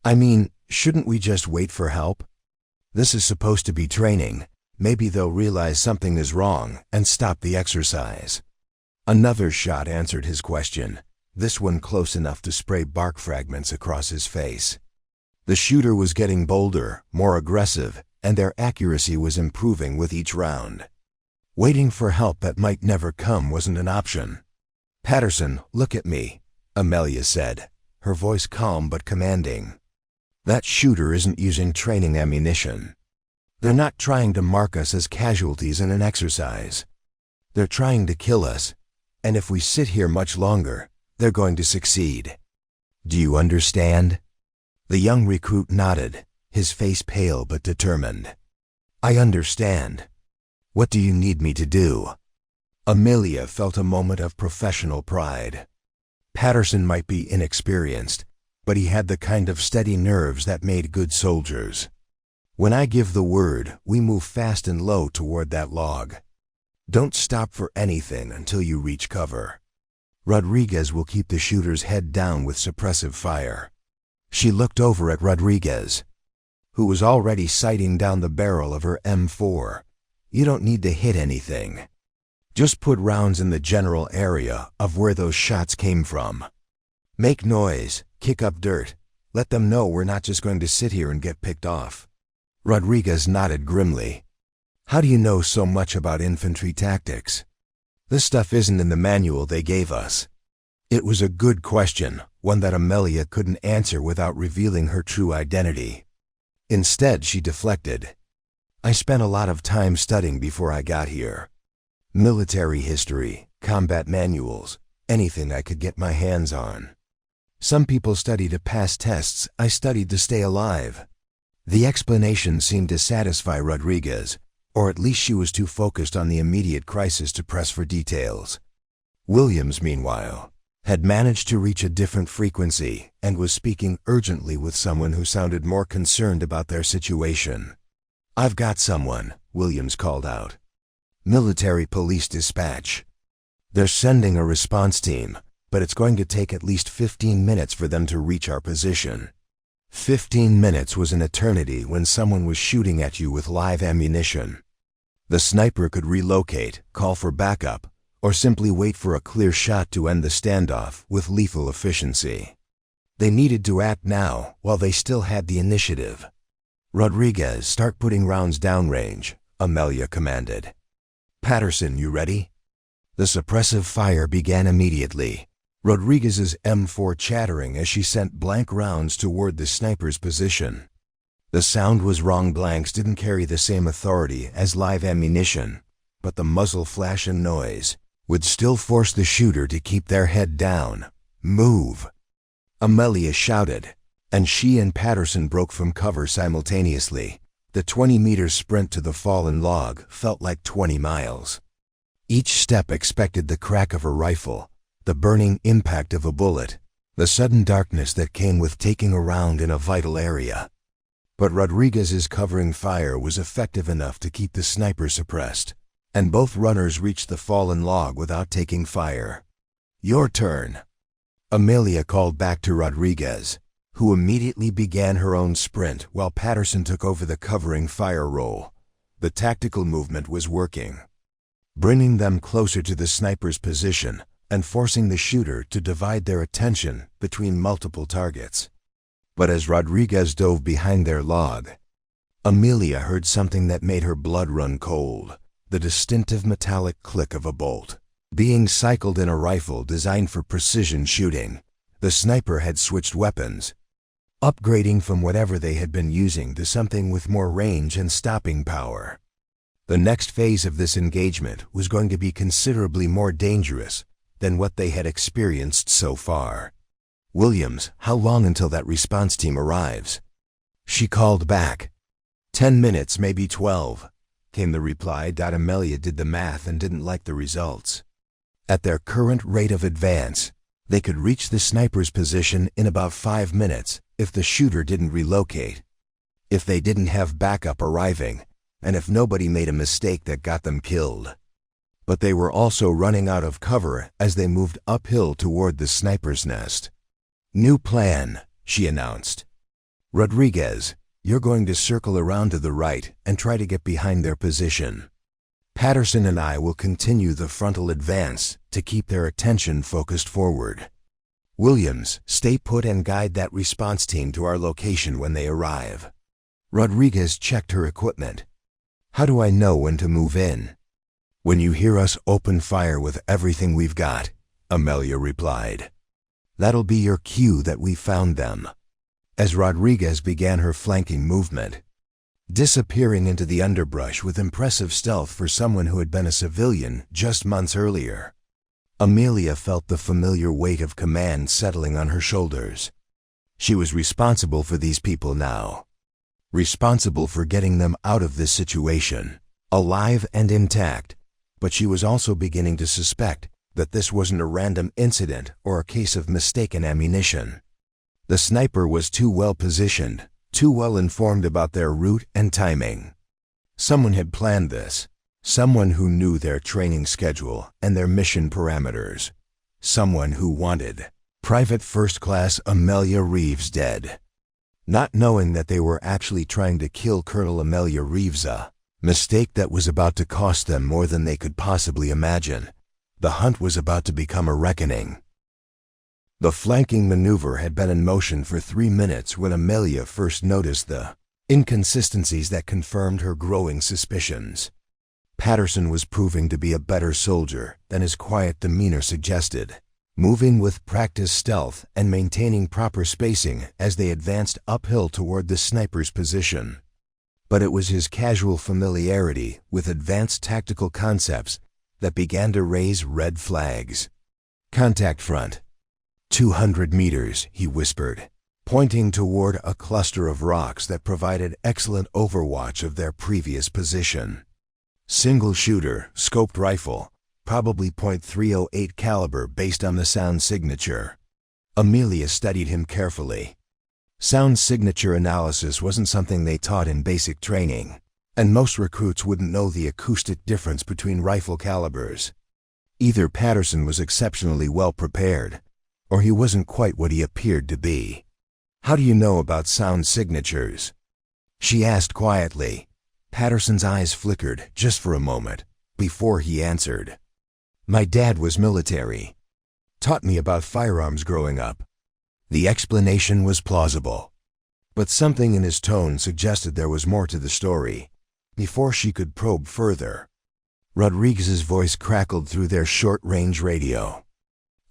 I mean, shouldn't we just wait for help? This is supposed to be training. Maybe they'll realize something is wrong and stop the exercise." Another shot answered his question, this one close enough to spray bark fragments across his face. The shooter was getting bolder, more aggressive, and their accuracy was improving with each round. Waiting for help that might never come wasn't an option. "Patterson, look at me," Amelia said, her voice calm but commanding. "That shooter isn't using training ammunition. They're not trying to mark us as casualties in an exercise. They're trying to kill us, and if we sit here much longer, they're going to succeed. Do you understand?" The young recruit nodded, his face pale but determined. "I understand. What do you need me to do?" Amelia felt a moment of professional pride. Patterson might be inexperienced, but he had the kind of steady nerves that made good soldiers. "When I give the word, we move fast and low toward that log. Don't stop for anything until you reach cover. Rodriguez will keep the shooter's head down with suppressive fire." She looked over at Rodriguez, who was already sighting down the barrel of her M4. "You don't need to hit anything. Just put rounds in the general area of where those shots came from. Make noise, kick up dirt, let them know we're not just going to sit here and get picked off." Rodriguez nodded grimly. "How do you know so much about infantry tactics? This stuff isn't in the manual they gave us." It was a good question, one that Amelia couldn't answer without revealing her true identity. Instead, she deflected. "I spent a lot of time studying before I got here. Military history, combat manuals, anything I could get my hands on. Some people study to pass tests, I studied to stay alive." The explanation seemed to satisfy Rodriguez, or at least she was too focused on the immediate crisis to press for details. Williams, meanwhile, had managed to reach a different frequency and was speaking urgently with someone who sounded more concerned about their situation. "I've got someone," Williams called out. "Military police dispatch. They're sending a response team, but it's going to take at least 15 minutes for them to reach our position." 15 minutes was an eternity when someone was shooting at you with live ammunition. The sniper could relocate, call for backup, or simply wait for a clear shot to end the standoff with lethal efficiency. They needed to act now while they still had the initiative. "Rodriguez, start putting rounds downrange," Amelia commanded. "Patterson, you ready?" The suppressive fire began immediately, Rodriguez's M4 chattering as she sent blank rounds toward the sniper's position. The sound was wrong. Blanks didn't carry the same authority as live ammunition, but the muzzle flash and noise would still force the shooter to keep their head down. "Move!" Amelia shouted, and she and Patterson broke from cover simultaneously. The 20-meter sprint to the fallen log felt like 20 miles. Each step expected the crack of a rifle, the burning impact of a bullet, the sudden darkness that came with taking a round in a vital area. But Rodriguez's covering fire was effective enough to keep the sniper suppressed, and both runners reached the fallen log without taking fire. "Your turn," Amelia called back to Rodriguez, who immediately began her own sprint while Patterson took over the covering fire role. The tactical movement was working, bringing them closer to the sniper's position and forcing the shooter to divide their attention between multiple targets. But as Rodriguez dove behind their log, Amelia heard something that made her blood run cold: the distinctive metallic click of a bolt being cycled in a rifle designed for precision shooting. The sniper had switched weapons, upgrading from whatever they had been using to something with more range and stopping power. The next phase of this engagement was going to be considerably more dangerous than what they had experienced so far. "Williams, how long until that response team arrives?" she called back. 10 minutes, maybe 12, came the reply. Amelia did the math and didn't like the results. At their current rate of advance, they could reach the sniper's position in about 5 minutes if the shooter didn't relocate, if they didn't have backup arriving, and if nobody made a mistake that got them killed. But they were also running out of cover as they moved uphill toward the sniper's nest. "New plan," she announced. "Rodriguez, you're going to circle around to the right and try to get behind their position. Patterson and I will continue the frontal advance to keep their attention focused forward. Williams, stay put and guide that response team to our location when they arrive." Rodriguez checked her equipment. "How do I know when to move in?" "When you hear us open fire with everything we've got," Amelia replied. "That'll be your cue that we found them." As Rodriguez began her flanking movement, disappearing into the underbrush with impressive stealth for someone who had been a civilian just months earlier, Amelia felt the familiar weight of command settling on her shoulders. She was responsible for these people now, responsible for getting them out of this situation, alive and intact, but she was also beginning to suspect that this wasn't a random incident or a case of mistaken ammunition. The sniper was too well positioned, too well informed about their route and timing. Someone had planned this, someone who knew their training schedule and their mission parameters, someone who wanted Private First Class Amelia Reeves dead, not knowing that they were actually trying to kill Colonel Amelia Reeves, a mistake that was about to cost them more than they could possibly imagine. The hunt was about to become a reckoning. The flanking maneuver had been in motion for 3 minutes when Amelia first noticed the inconsistencies that confirmed her growing suspicions. Patterson was proving to be a better soldier than his quiet demeanor suggested, moving with practiced stealth and maintaining proper spacing as they advanced uphill toward the sniper's position. But it was his casual familiarity with advanced tactical concepts that began to raise red flags. "Contact front. 200 meters, he whispered, pointing toward a cluster of rocks that provided excellent overwatch of their previous position. "Single shooter, scoped rifle, probably .308 caliber based on the sound signature. Amelia studied him carefully. Sound signature analysis wasn't something they taught in basic training, and most recruits wouldn't know the acoustic difference between rifle calibers. Either Patterson was exceptionally well prepared, or he wasn't quite what he appeared to be. "How do you know about sound signatures?" she asked quietly. Patterson's eyes flickered just for a moment before he answered. "My dad was military. Taught me about firearms growing up." The explanation was plausible, but something in his tone suggested there was more to the story. Before she could probe further, Rodriguez's voice crackled through their short-range radio.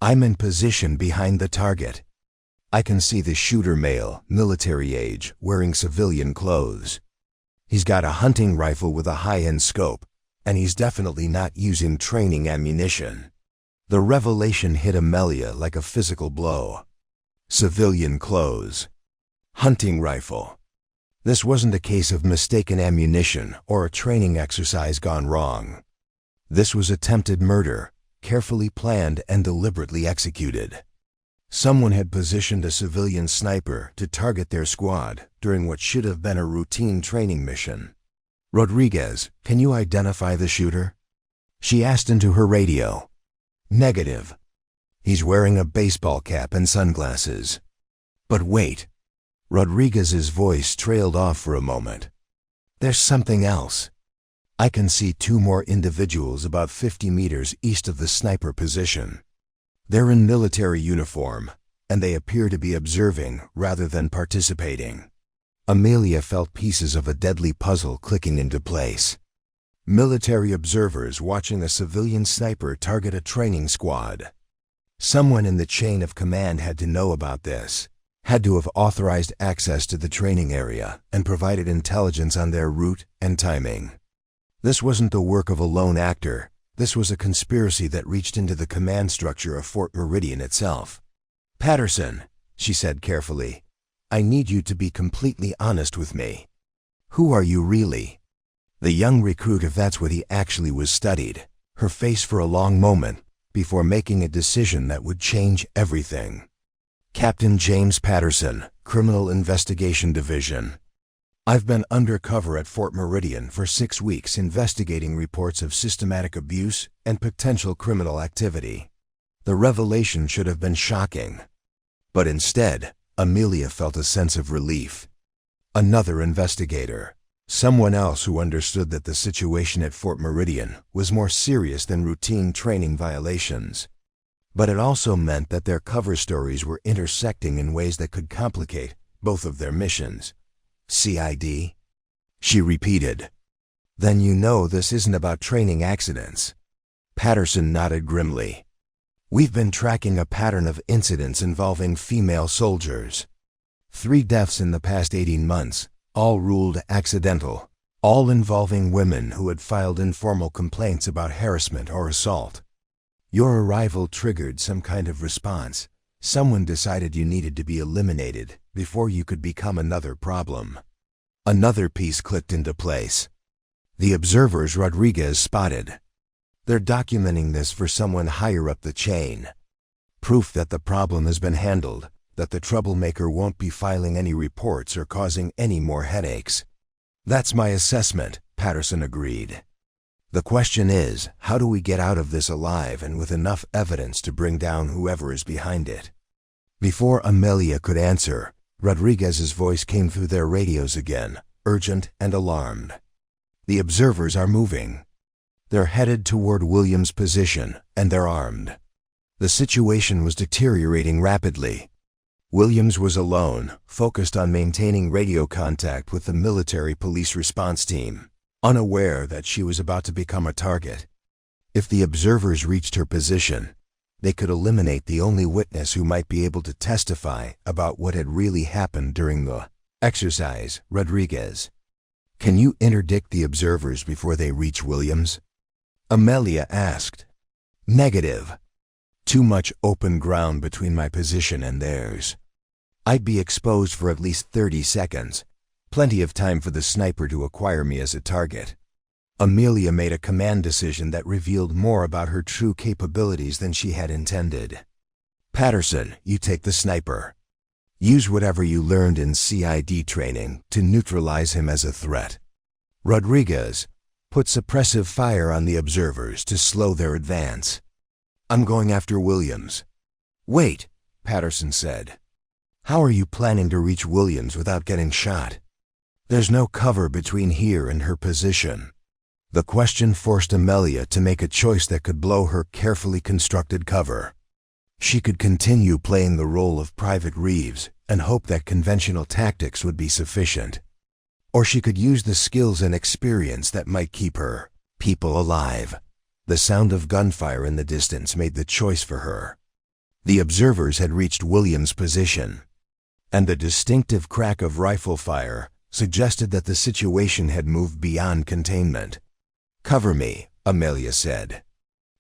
"I'm in position behind the target. I can see the shooter, male, military age, wearing civilian clothes. He's got a hunting rifle with a high-end scope, and he's definitely not using training ammunition." The revelation hit Amelia like a physical blow. Civilian clothes. Hunting rifle. This wasn't a case of mistaken ammunition or a training exercise gone wrong. This was attempted murder, carefully planned and deliberately executed. Someone had positioned a civilian sniper to target their squad during what should have been a routine training mission. "Rodriguez, can you identify the shooter?" she asked into her radio. "Negative. He's wearing a baseball cap and sunglasses." "But wait." Rodriguez's voice trailed off for a moment. "There's something else. I can see two more individuals about 50 meters east of the sniper position. They're in military uniform, and they appear to be observing rather than participating." Amelia felt pieces of a deadly puzzle clicking into place. Military observers watching a civilian sniper target a training squad. Someone in the chain of command had to know about this, had to have authorized access to the training area and provided intelligence on their route and timing. This wasn't the work of a lone actor. This was a conspiracy that reached into the command structure of Fort Meridian itself. "Patterson," she said carefully, "I need you to be completely honest with me. Who are you really?" The young recruit, if that's what he actually was, studied her face for a long moment before making a decision that would change everything. "Captain James Patterson, Criminal Investigation Division. I've been undercover at Fort Meridian for 6 weeks investigating reports of systematic abuse and potential criminal activity." The revelation should have been shocking, but instead, Amelia felt a sense of relief. Another investigator. Someone else who understood that the situation at Fort Meridian was more serious than routine training violations. But it also meant that their cover stories were intersecting in ways that could complicate both of their missions. "CID?" she repeated. "Then you know this isn't about training accidents." Patterson nodded grimly. "We've been tracking a pattern of incidents involving female soldiers. 3 deaths in the past 18 months. All ruled accidental, all involving women who had filed informal complaints about harassment or assault. Your arrival triggered some kind of response. Someone decided you needed to be eliminated before you could become another problem." Another piece clicked into place. The observers Rodriguez spotted. They're documenting this for someone higher up the chain. Proof that the problem has been handled, that the troublemaker won't be filing any reports or causing any more headaches. "That's my assessment," Patterson agreed. "The question is, how do we get out of this alive and with enough evidence to bring down whoever is behind it?" Before Amelia could answer, Rodriguez's voice came through their radios again, urgent and alarmed. "The observers are moving. They're headed toward Williams' position, and they're armed." The situation was deteriorating rapidly. Williams was alone, focused on maintaining radio contact with the military police response team, unaware that she was about to become a target. If the observers reached her position, they could eliminate the only witness who might be able to testify about what had really happened during the exercise. "Rodriguez, can you interdict the observers before they reach Williams?" Amelia asked. "Negative. Too much open ground between my position and theirs. I'd be exposed for at least 30 seconds, plenty of time for the sniper to acquire me as a target. Amelia made a command decision that revealed more about her true capabilities than she had intended. Patterson, you take the sniper. Use whatever you learned in CID training to neutralize him as a threat. Rodriguez, put suppressive fire on the observers to slow their advance. I'm going after Williams. Wait, Patterson said. How are you planning to reach Williams without getting shot? There's no cover between here and her position. The question forced Amelia to make a choice that could blow her carefully constructed cover. She could continue playing the role of Private Reeves and hope that conventional tactics would be sufficient. Or she could use the skills and experience that might keep her people alive. The sound of gunfire in the distance made the choice for her. The observers had reached Williams' position, and the distinctive crack of rifle fire suggested that the situation had moved beyond containment. Cover me, Amelia said.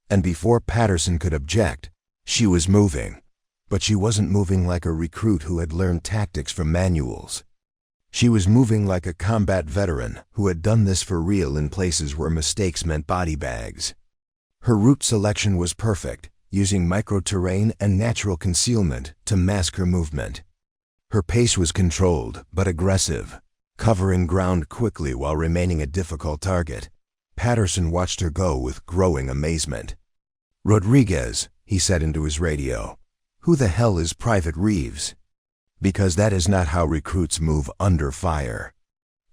And before Patterson could object, she was moving. But she wasn't moving like a recruit who had learned tactics from manuals. She was moving like a combat veteran who had done this for real in places where mistakes meant body bags. Her route selection was perfect, using micro-terrain and natural concealment to mask her movement. Her pace was controlled but aggressive, covering ground quickly while remaining a difficult target. Patterson watched her go with growing amazement. Rodriguez, he said into his radio, who the hell is Private Reeves? Because that is not how recruits move under fire.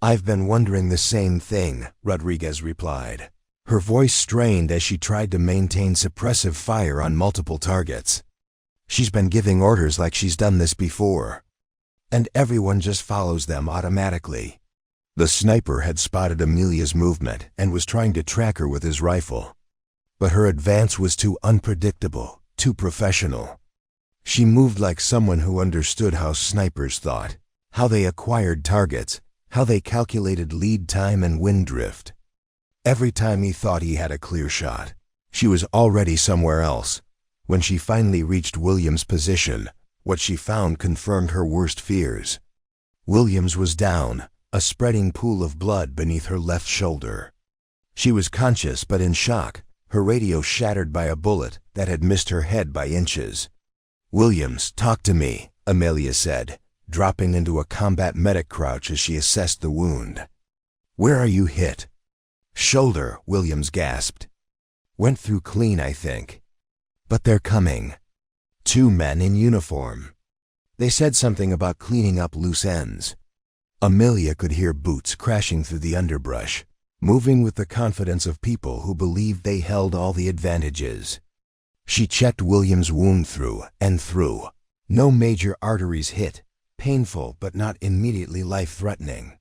I've been wondering the same thing, Rodriguez replied. Her voice strained as she tried to maintain suppressive fire on multiple targets. She's been giving orders like she's done this before. And everyone just follows them automatically. The sniper had spotted Amelia's movement and was trying to track her with his rifle. But her advance was too unpredictable, too professional. She moved like someone who understood how snipers thought, how they acquired targets, how they calculated lead time and wind drift. Every time he thought he had a clear shot, she was already somewhere else. When she finally reached Williams' position, what she found confirmed her worst fears. Williams was down, a spreading pool of blood beneath her left shoulder. She was conscious but in shock, her radio shattered by a bullet that had missed her head by inches. Williams, talk to me, Amelia said, dropping into a combat medic crouch as she assessed the wound. Where are you hit? Shoulder, Williams gasped. Went through clean, I think. But they're coming. 2 men in uniform. They said something about cleaning up loose ends. Amelia could hear boots crashing through the underbrush, moving with the confidence of people who believed they held all the advantages. She checked Williams' wound through and through. No major arteries hit, painful but not immediately life-threatening.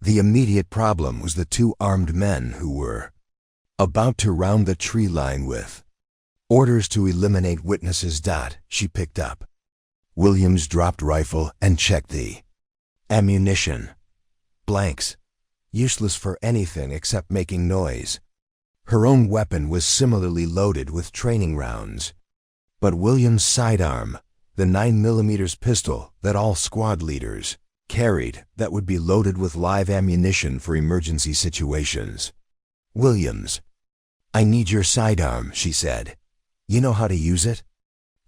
The immediate problem was the 2 armed men who were about to round the tree line with orders to eliminate witnesses. She picked up. Williams dropped rifle and checked the ammunition. Blanks. Useless for anything except making noise. Her own weapon was similarly loaded with training rounds. But Williams' sidearm, the 9mm pistol that all squad leaders carried, that would be loaded with live ammunition for emergency situations. Williams. I need your sidearm, she said. You know how to use it?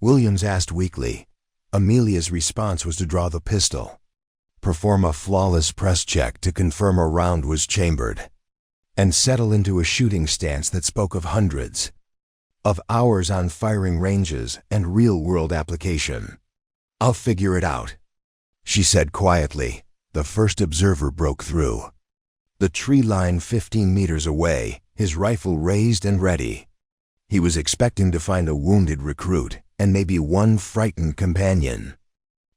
Williams asked weakly. Amelia's response was to draw the pistol. Perform a flawless press check to confirm a round was chambered, and settle into a shooting stance that spoke of hundreds of hours on firing ranges and real-world application. I'll figure it out, she said quietly. The first observer broke through. The tree line 15 meters away, his rifle raised and ready. He was expecting to find a wounded recruit and maybe one frightened companion.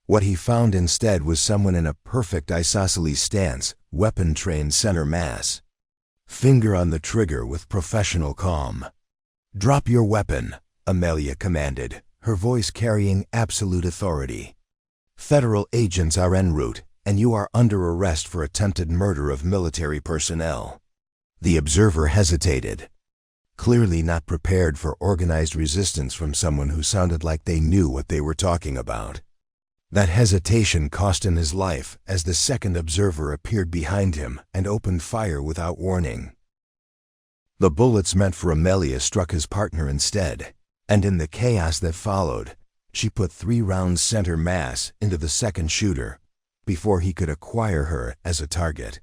What he found instead was someone in a perfect isosceles stance, weapon-trained center mass. Finger on the trigger with professional calm. Drop your weapon, Amelia commanded, her voice carrying absolute authority. Federal agents are en route, and you are under arrest for attempted murder of military personnel. The observer hesitated, clearly not prepared for organized resistance from someone who sounded like they knew what they were talking about. That hesitation cost him his life as the second observer appeared behind him and opened fire without warning. The bullets meant for Amelia struck his partner instead, and in the chaos that followed, she put 3 rounds center mass into the second shooter before he could acquire her as a target.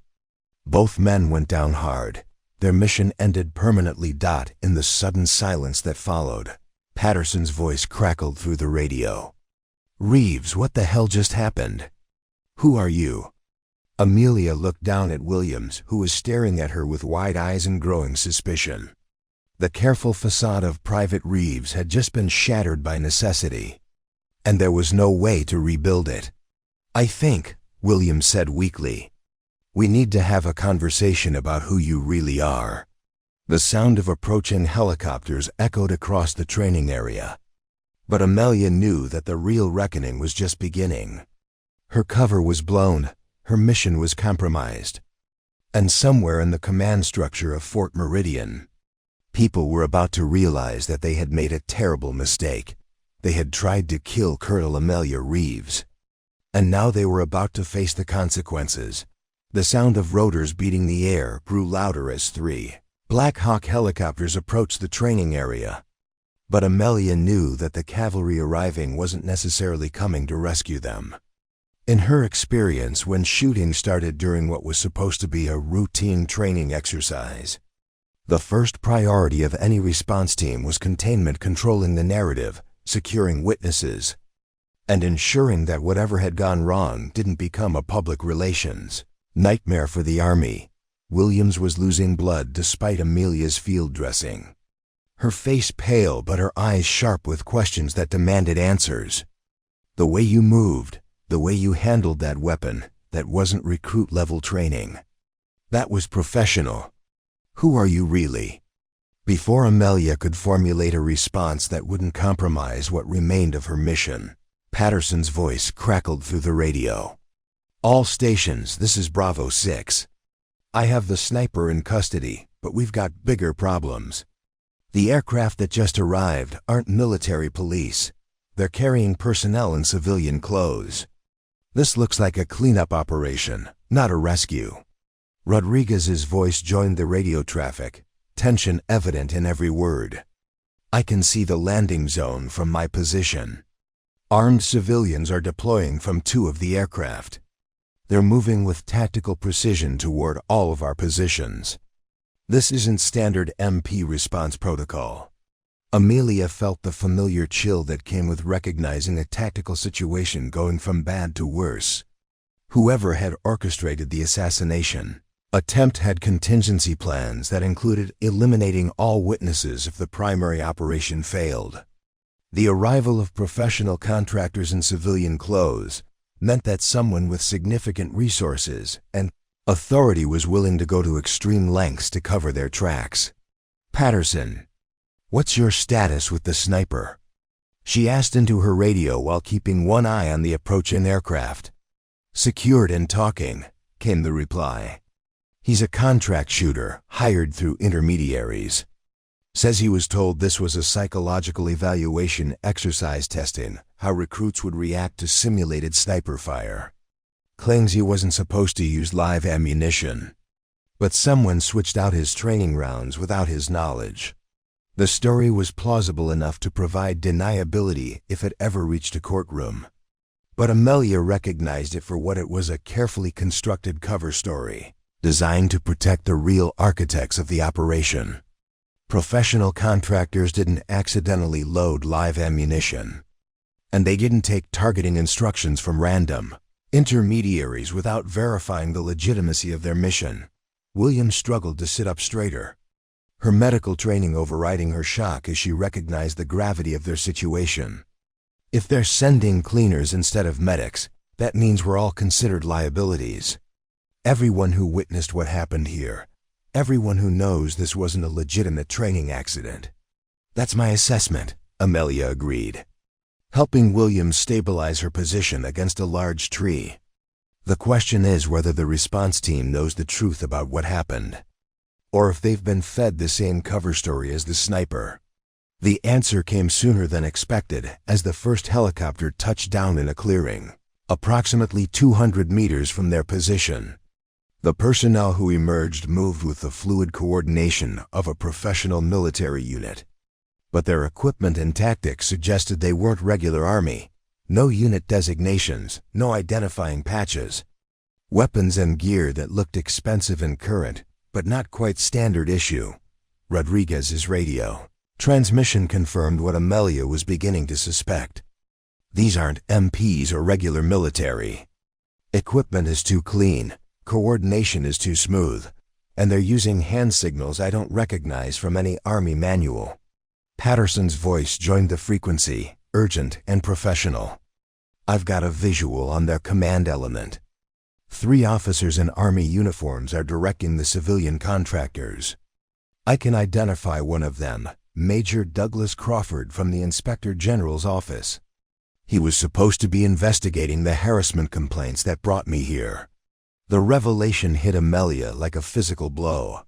Both men went down hard. Their mission ended permanently. In the sudden silence that followed, Patterson's voice crackled through the radio. "Reeves, what the hell just happened? Who are you?" Amelia looked down at Williams, who was staring at her with wide eyes and growing suspicion. The careful facade of Private Reeves had just been shattered by necessity, and there was no way to rebuild it. "I think," Williams said weakly, "we need to have a conversation about who you really are." The sound of approaching helicopters echoed across the training area, but Amelia knew that the real reckoning was just beginning. Her cover was blown, her mission was compromised, and somewhere in the command structure of Fort Meridian, people were about to realize that they had made a terrible mistake. They had tried to kill Colonel Amelia Reeves, and now they were about to face the consequences. The sound of rotors beating the air grew louder as 3 Black Hawk helicopters approached the training area. But Amelia knew that the cavalry arriving wasn't necessarily coming to rescue them. In her experience, when shooting started during what was supposed to be a routine training exercise, the first priority of any response team was containment, controlling the narrative, securing witnesses, and ensuring that whatever had gone wrong didn't become a public relations nightmare for the Army. Williams was losing blood despite Amelia's field dressing. Her face pale, but her eyes sharp with questions that demanded answers. "The way you moved, the way you handled that weapon, that wasn't recruit-level training. That was professional. Who are you really?" Before Amelia could formulate a response that wouldn't compromise what remained of her mission, Patterson's voice crackled through the radio. "All stations, this is Bravo 6. I have the sniper in custody, but we've got bigger problems. The aircraft that just arrived aren't military police. They're carrying personnel in civilian clothes. This looks like a cleanup operation, not a rescue." Rodriguez's voice joined the radio traffic, tension evident in every word. "I can see the landing zone from my position. Armed civilians are deploying from 2 of the aircraft. They're moving with tactical precision toward all of our positions. This isn't standard MP response protocol." Amelia felt the familiar chill that came with recognizing a tactical situation going from bad to worse. Whoever had orchestrated the assassination attempt had contingency plans that included eliminating all witnesses if the primary operation failed. The arrival of professional contractors in civilian clothes meant that someone with significant resources and authority was willing to go to extreme lengths to cover their tracks. "Patterson, what's your status with the sniper?" she asked into her radio while keeping one eye on the approaching aircraft. "Secured and talking," came the reply. "He's a contract shooter, hired through intermediaries. Says he was told this was a psychological evaluation exercise testing how recruits would react to simulated sniper fire. Claims he wasn't supposed to use live ammunition, but someone switched out his training rounds without his knowledge." The story was plausible enough to provide deniability if it ever reached a courtroom. But Amelia recognized it for what it was, a carefully constructed cover story, designed to protect the real architects of the operation. Professional contractors didn't accidentally load live ammunition, and they didn't take targeting instructions from random intermediaries without verifying the legitimacy of their mission. Williams struggled to sit up straighter, her medical training overriding her shock as she recognized the gravity of their situation. If they're sending cleaners instead of medics, that means we're all considered liabilities. Everyone who witnessed what happened here, everyone who knows this wasn't a legitimate training accident. "That's my assessment," Amelia agreed, helping Williams stabilize her position against a large tree. "The question is whether the response team knows the truth about what happened, or if they've been fed the same cover story as the sniper." The answer came sooner than expected as the first helicopter touched down in a clearing, approximately 200 meters from their position. The personnel who emerged moved with the fluid coordination of a professional military unit. But their equipment and tactics suggested they weren't regular Army. No unit designations, no identifying patches. Weapons and gear that looked expensive and current, but not quite standard issue. Rodriguez's radio transmission confirmed what Amelia was beginning to suspect. These aren't MPs or regular military. Equipment is too clean, coordination is too smooth, and they're using hand signals I don't recognize from any Army manual. Patterson's voice joined the frequency, urgent and professional. I've got a visual on their command element. 3 officers in Army uniforms are directing the civilian contractors. I can identify one of them, Major Douglas Crawford from the Inspector General's office. He was supposed to be investigating the harassment complaints that brought me here. The revelation hit Amelia like a physical blow.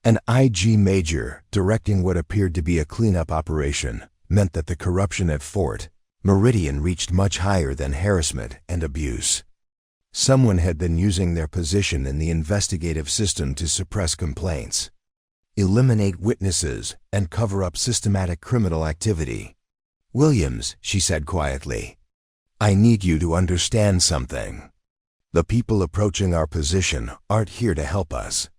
An IG major directing what appeared to be a cleanup operation meant that the corruption at Fort Meridian reached much higher than harassment and abuse. Someone had been using their position in the investigative system to suppress complaints, eliminate witnesses, and cover up systematic criminal activity. Williams, she said quietly, I need you to understand something. The people approaching our position aren't here to help us.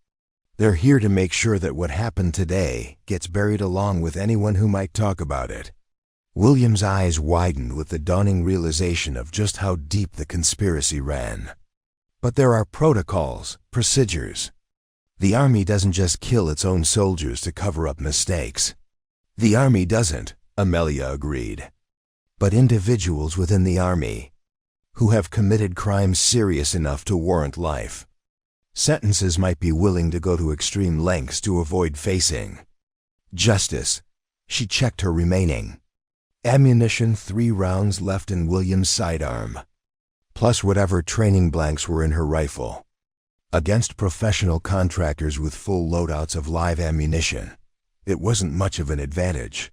They're here to make sure that what happened today gets buried along with anyone who might talk about it. Williams' eyes widened with the dawning realization of just how deep the conspiracy ran. But there are protocols, procedures. The Army doesn't just kill its own soldiers to cover up mistakes. The Army doesn't, Amelia agreed. But individuals within the Army who have committed crimes serious enough to warrant life. Sentences might be willing to go to extreme lengths to avoid facing justice. She checked her remaining ammunition, 3 rounds left in Williams' sidearm, plus whatever training blanks were in her rifle. Against professional contractors with full loadouts of live ammunition, it wasn't much of an advantage.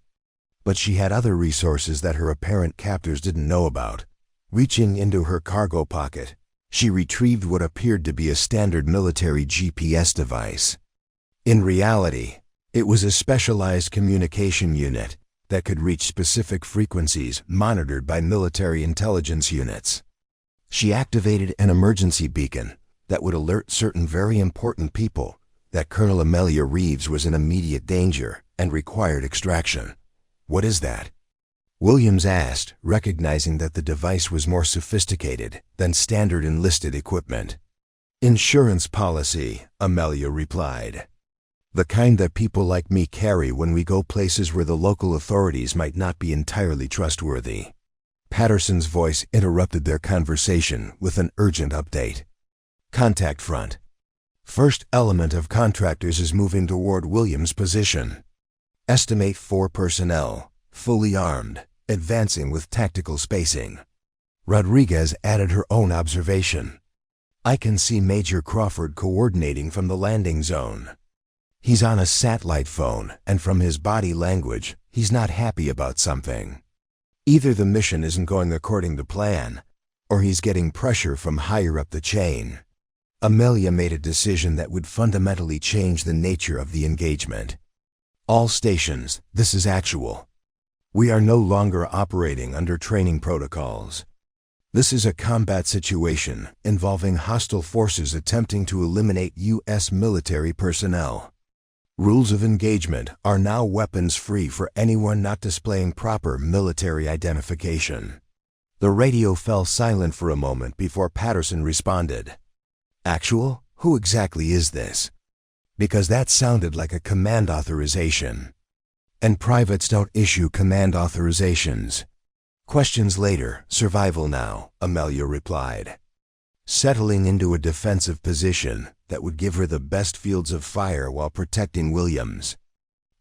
But she had other resources that her apparent captors didn't know about. Reaching into her cargo pocket, she retrieved what appeared to be a standard military GPS device. In reality, it was a specialized communication unit that could reach specific frequencies monitored by military intelligence units. She activated an emergency beacon that would alert certain very important people that Colonel Amelia Reeves was in immediate danger and required extraction. What is that? Williams asked, recognizing that the device was more sophisticated than standard enlisted equipment. Insurance policy, Amelia replied. The kind that people like me carry when we go places where the local authorities might not be entirely trustworthy. Patterson's voice interrupted their conversation with an urgent update. Contact front. First element of contractors is moving toward Williams' position. Estimate 4 personnel, fully armed, advancing with tactical spacing. Rodriguez added her own observation. I can see Major Crawford coordinating from the landing zone. He's on a satellite phone, and from his body language, he's not happy about something. Either the mission isn't going according to plan, or he's getting pressure from higher up the chain. Amelia made a decision that would fundamentally change the nature of the engagement. All stations, this is actual. We are no longer operating under training protocols. This is a combat situation involving hostile forces attempting to eliminate U.S. military personnel. Rules of engagement are now weapons-free for anyone not displaying proper military identification. The radio fell silent for a moment before Patterson responded. Actual? Who exactly is this? Because that sounded like a command authorization. And privates don't issue command authorizations. Questions later, survival now, Amelia replied. Settling into a defensive position that would give her the best fields of fire while protecting Williams.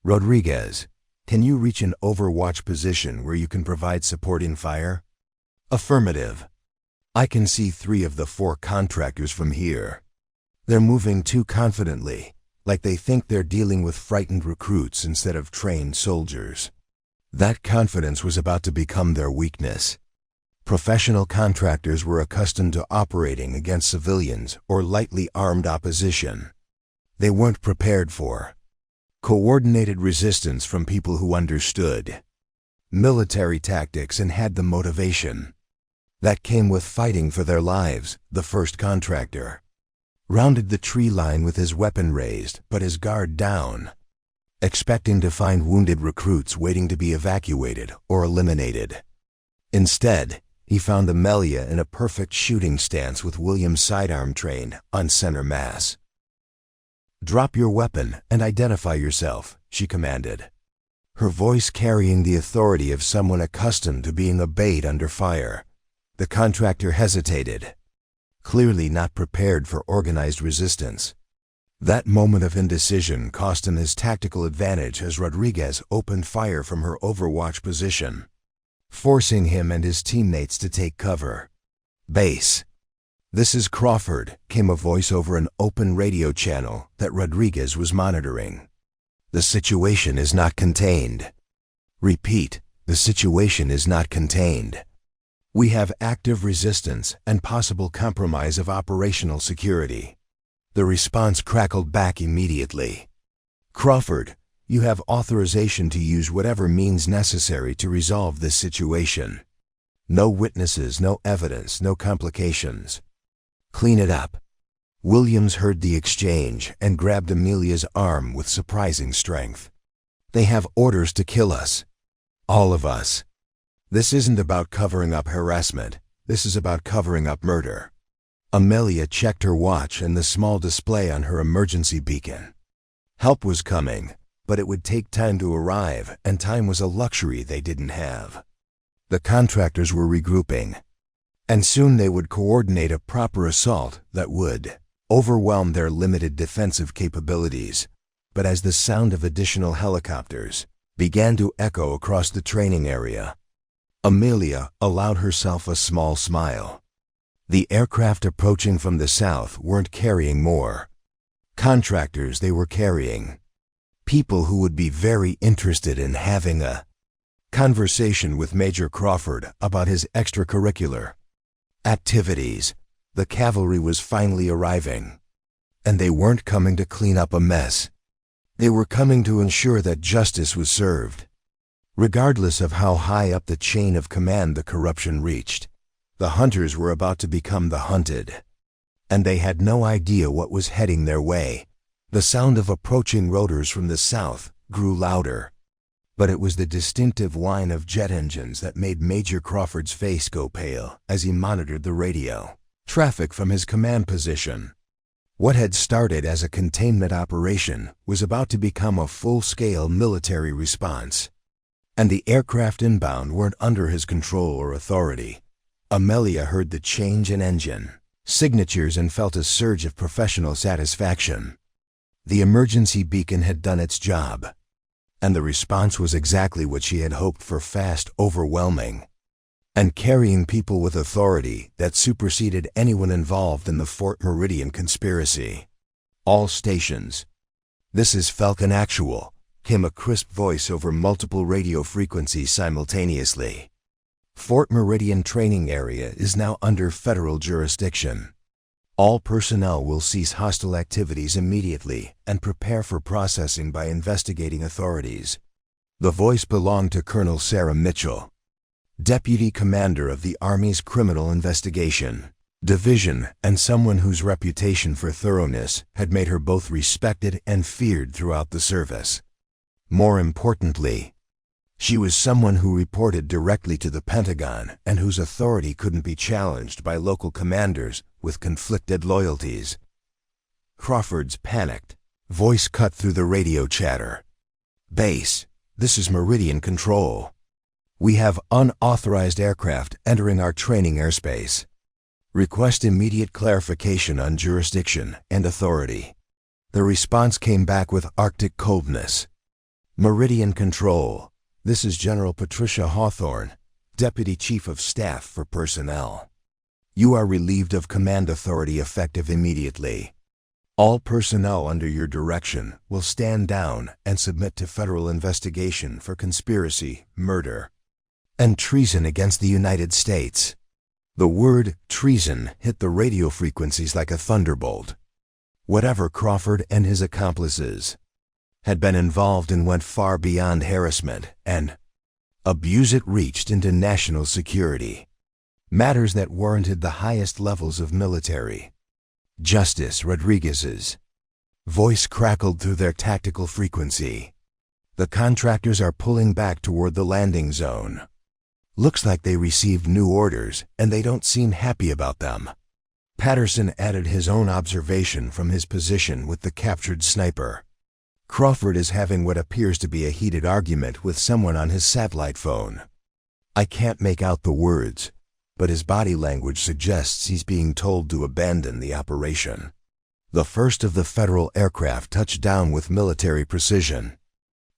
Rodriguez, can you reach an overwatch position where you can provide supporting fire? Affirmative. I can see 3 of the 4 contractors from here. They're moving too confidently, like they think they're dealing with frightened recruits instead of trained soldiers. That confidence was about to become their weakness. Professional contractors were accustomed to operating against civilians or lightly armed opposition. They weren't prepared for coordinated resistance from people who understood military tactics and had the motivation that came with fighting for their lives. The first contractor rounded the tree line with his weapon raised but his guard down, expecting to find wounded recruits waiting to be evacuated or eliminated. Instead, he found Amelia in a perfect shooting stance with William's sidearm trained on center mass. "Drop your weapon and identify yourself," she commanded, her voice carrying the authority of someone accustomed to being obeyed under fire. The contractor hesitated, clearly not prepared for organized resistance. That moment of indecision cost him his tactical advantage as Rodriguez opened fire from her overwatch position, forcing him and his teammates to take cover. "Base. This is Crawford," came a voice over an open radio channel that Rodriguez was monitoring. "The situation is not contained. Repeat, the situation is not contained. We have active resistance and possible compromise of operational security." The response crackled back immediately. "Crawford, you have authorization to use whatever means necessary to resolve this situation. No witnesses, no evidence, no complications. Clean it up." Williams heard the exchange and grabbed Amelia's arm with surprising strength. "They have orders to kill us. All of us. This isn't about covering up harassment. This is about covering up murder." Amelia checked her watch and the small display on her emergency beacon. Help was coming, but it would take time to arrive, and time was a luxury they didn't have. The contractors were regrouping, and soon they would coordinate a proper assault that would overwhelm their limited defensive capabilities. But as the sound of additional helicopters began to echo across the training area, Amelia allowed herself a small smile. The aircraft approaching from the south weren't carrying more contractors, they were carrying people who would be very interested in having a conversation with Major Crawford about his extracurricular activities. The cavalry was finally arriving, and they weren't coming to clean up a mess. They were coming to ensure that justice was served. Regardless of how high up the chain of command the corruption reached, the hunters were about to become the hunted, and they had no idea what was heading their way. The sound of approaching rotors from the south grew louder, but it was the distinctive whine of jet engines that made Major Crawford's face go pale as he monitored the radio traffic from his command position. What had started as a containment operation was about to become a full-scale military response, and the aircraft inbound weren't under his control or authority. Amelia heard the change in engine signatures and felt a surge of professional satisfaction. The emergency beacon had done its job, and the response was exactly what she had hoped for: fast, overwhelming, and carrying people with authority that superseded anyone involved in the Fort Meridian conspiracy. "All stations. This is Falcon Actual," came a crisp voice over multiple radio frequencies simultaneously. "Fort Meridian training area is now under federal jurisdiction. All personnel will cease hostile activities immediately and prepare for processing by investigating authorities." The voice belonged to Colonel Sarah Mitchell, Deputy Commander of the Army's Criminal Investigation Division, and someone whose reputation for thoroughness had made her both respected and feared throughout the service. More importantly, she was someone who reported directly to the Pentagon and whose authority couldn't be challenged by local commanders with conflicted loyalties. Crawford's panicked voice cut through the radio chatter. "Base, this is Meridian Control. We have unauthorized aircraft entering our training airspace. Request immediate clarification on jurisdiction and authority." The response came back with Arctic coldness. "Meridian Control. This is General Patricia Hawthorne, Deputy Chief of Staff for Personnel. You are relieved of command authority effective immediately. All personnel under your direction will stand down and submit to federal investigation for conspiracy, murder, and treason against the United States." The word treason hit the radio frequencies like a thunderbolt. Whatever Crawford and his accomplices had been involved in went far beyond harassment and abuse. It reached into national security, matters that warranted the highest levels of military justice. Rodriguez's voice crackled through their tactical frequency. The contractors are pulling back toward the landing zone. Looks like they received new orders, and they don't seem happy about them. Patterson added his own observation from his position with the captured sniper. Crawford is having what appears to be a heated argument with someone on his satellite phone. I can't make out the words, but his body language suggests he's being told to abandon the operation. The first of the federal aircraft touched down with military precision,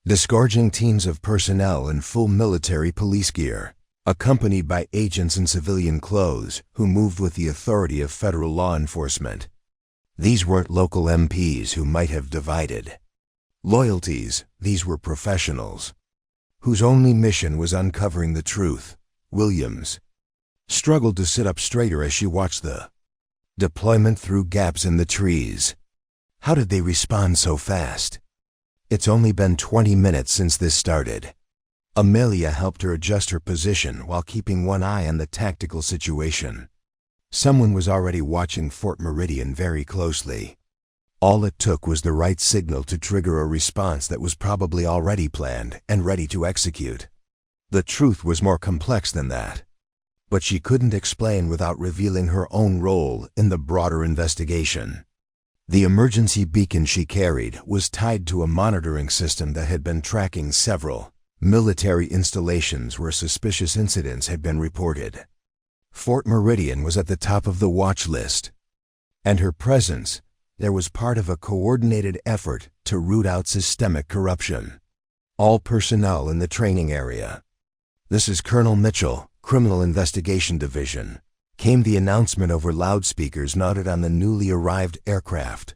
disgorging teams of personnel in full military police gear, accompanied by agents in civilian clothes who moved with the authority of federal law enforcement. These weren't local MPs who might have divided loyalties. These were professionals whose only mission was uncovering the truth. Williams struggled to sit up straighter as she watched the deployment through gaps in the trees. How did they respond so fast? It's only been 20 minutes since this started. Amelia helped her adjust her position while keeping one eye on the tactical situation. Someone was already watching Fort Meridian very closely. All it took was the right signal to trigger a response that was probably already planned and ready to execute. The truth was more complex than that, but she couldn't explain without revealing her own role in the broader investigation. The emergency beacon she carried was tied to a monitoring system that had been tracking several military installations where suspicious incidents had been reported. Fort Meridian was at the top of the watch list, and her presence there was part of a coordinated effort to root out systemic corruption. All personnel in the training area. This is Colonel Mitchell, Criminal Investigation Division, came the announcement over loudspeakers mounted on the newly arrived aircraft.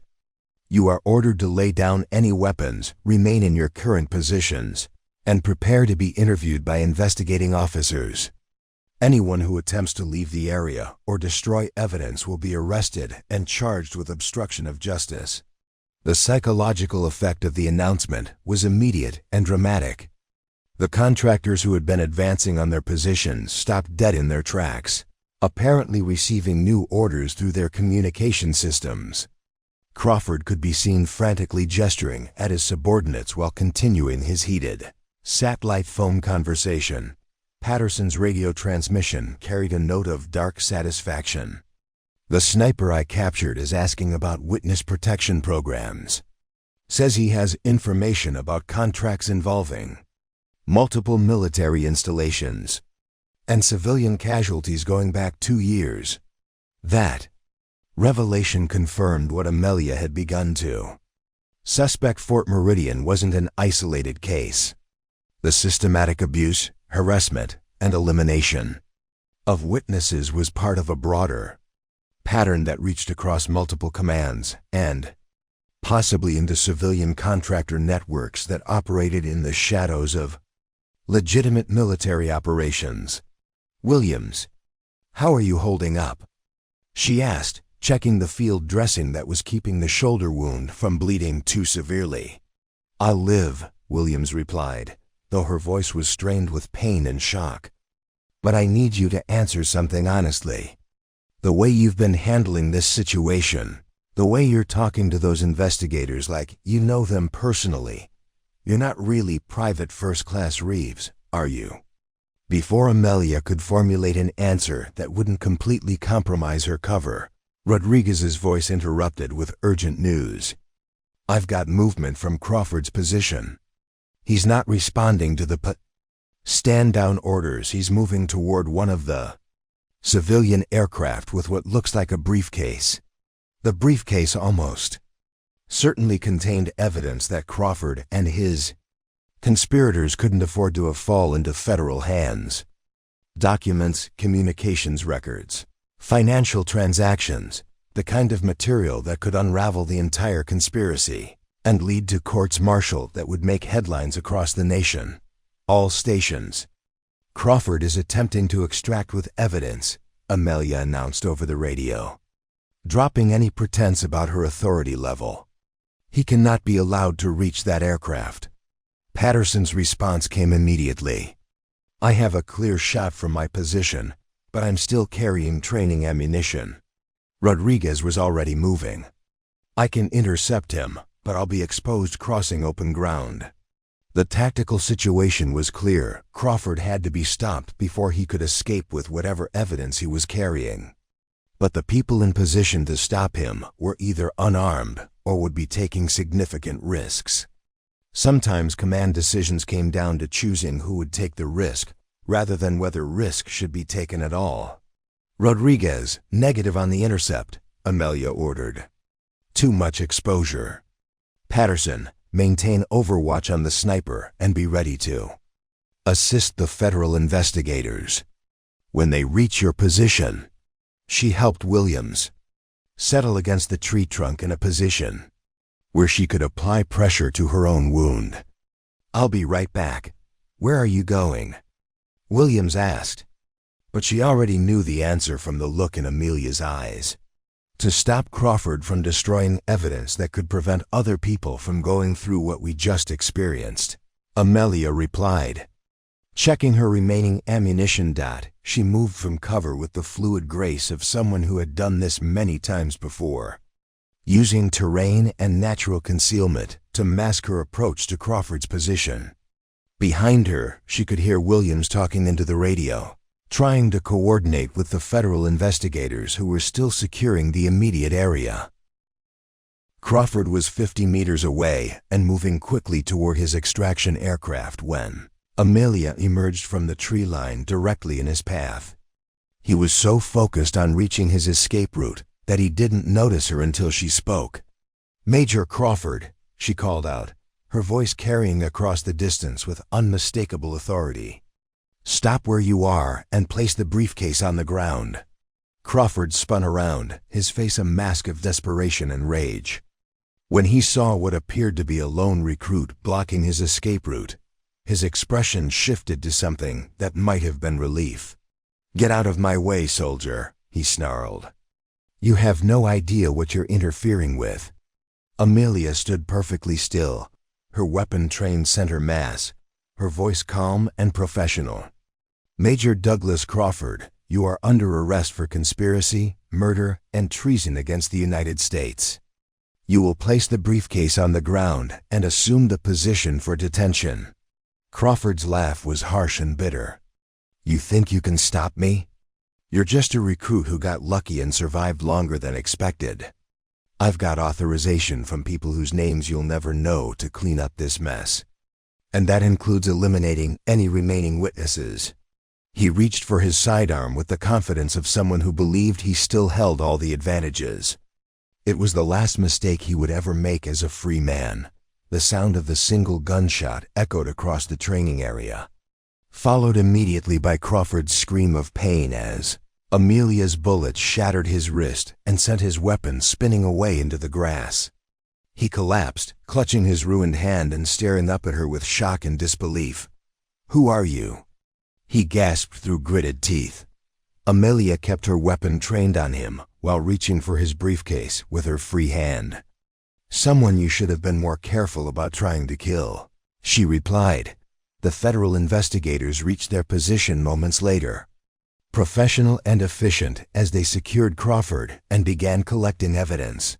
You are ordered to lay down any weapons, remain in your current positions, and prepare to be interviewed by investigating officers. Anyone who attempts to leave the area or destroy evidence will be arrested and charged with obstruction of justice. The psychological effect of the announcement was immediate and dramatic. The contractors who had been advancing on their positions stopped dead in their tracks, apparently receiving new orders through their communication systems. Crawford could be seen frantically gesturing at his subordinates while continuing his heated satellite phone conversation. Patterson's radio transmission carried a note of dark satisfaction. The sniper I captured is asking about witness protection programs. Says he has information about contracts involving multiple military installations and civilian casualties going back 2 years. That revelation confirmed what Amelia had begun to suspect. Fort Meridian wasn't an isolated case. The systematic abuse, harassment, and elimination of witnesses was part of a broader pattern that reached across multiple commands and possibly into civilian contractor networks that operated in the shadows of legitimate military operations. Williams, how are you holding up? She asked, checking the field dressing that was keeping the shoulder wound from bleeding too severely. I'll live, Williams replied, though her voice was strained with pain and shock. But I need you to answer something honestly. The way you've been handling this situation, the way you're talking to those investigators like you know them personally, you're not really Private First Class Reeves, are you? Before Amelia could formulate an answer that wouldn't completely compromise her cover, Rodriguez's voice interrupted with urgent news. I've got movement from Crawford's position. He's not responding to the stand-down orders. He's moving toward one of the civilian aircraft with what looks like a briefcase. The briefcase almost certainly contained evidence that Crawford and his conspirators couldn't afford to have fallen into federal hands. Documents, communications records, financial transactions, the kind of material that could unravel the entire conspiracy and lead to courts-martial that would make headlines across the nation. All stations Crawford is attempting to extract with evidence Amelia announced over the radio, dropping any pretense about her authority level. He cannot be allowed to reach that aircraft. Patterson's response came immediately. I have a clear shot from my position, but I'm still carrying training ammunition. Rodriguez was already moving. I can intercept him, but I'll be exposed crossing open ground. The tactical situation was clear. Crawford had to be stopped before he could escape with whatever evidence he was carrying. But the people in position to stop him were either unarmed or would be taking significant risks. Sometimes command decisions came down to choosing who would take the risk, rather than whether risk should be taken at all. Rodriguez, negative on the intercept, Amelia ordered. Too much exposure. Patterson, maintain overwatch on the sniper and be ready to assist the federal investigators. When they reach your position, she helped Williams settle against the tree trunk in a position where she could apply pressure to her own wound. I'll be right back. Where are you going? Williams asked, but she already knew the answer from the look in Amelia's eyes. To stop Crawford from destroying evidence that could prevent other people from going through what we just experienced, Amelia replied. Checking her remaining ammunition. She moved from cover with the fluid grace of someone who had done this many times before, using terrain and natural concealment to mask her approach to Crawford's position. Behind her, she could hear Williams talking into the radio, trying to coordinate with the federal investigators who were still securing the immediate area. Crawford was 50 meters away and moving quickly toward his extraction aircraft when Amelia emerged from the tree line directly in his path. He was so focused on reaching his escape route that he didn't notice her until she spoke. Major Crawford, she called out, her voice carrying across the distance with unmistakable authority. Stop where you are and place the briefcase on the ground. Crawford spun around, his face a mask of desperation and rage. When he saw what appeared to be a lone recruit blocking his escape route, his expression shifted to something that might have been relief. Get out of my way, soldier, he snarled. You have no idea what you're interfering with. Amelia stood perfectly still, her weapon-trained center mass, her voice calm and professional. Major Douglas Crawford, you are under arrest for conspiracy, murder, and treason against the United States. You will place the briefcase on the ground and assume the position for detention. Crawford's laugh was harsh and bitter. You think you can stop me? You're just a recruit who got lucky and survived longer than expected. I've got authorization from people whose names you'll never know to clean up this mess. And that includes eliminating any remaining witnesses. He reached for his sidearm with the confidence of someone who believed he still held all the advantages. It was the last mistake he would ever make as a free man. The sound of the single gunshot echoed across the training area, followed immediately by Crawford's scream of pain as Amelia's bullet shattered his wrist and sent his weapon spinning away into the grass. He collapsed, clutching his ruined hand and staring up at her with shock and disbelief. Who are you? He gasped through gritted teeth. Amelia kept her weapon trained on him while reaching for his briefcase with her free hand. Someone you should have been more careful about trying to kill, she replied. The federal investigators reached their position moments later, professional and efficient as they secured Crawford and began collecting evidence.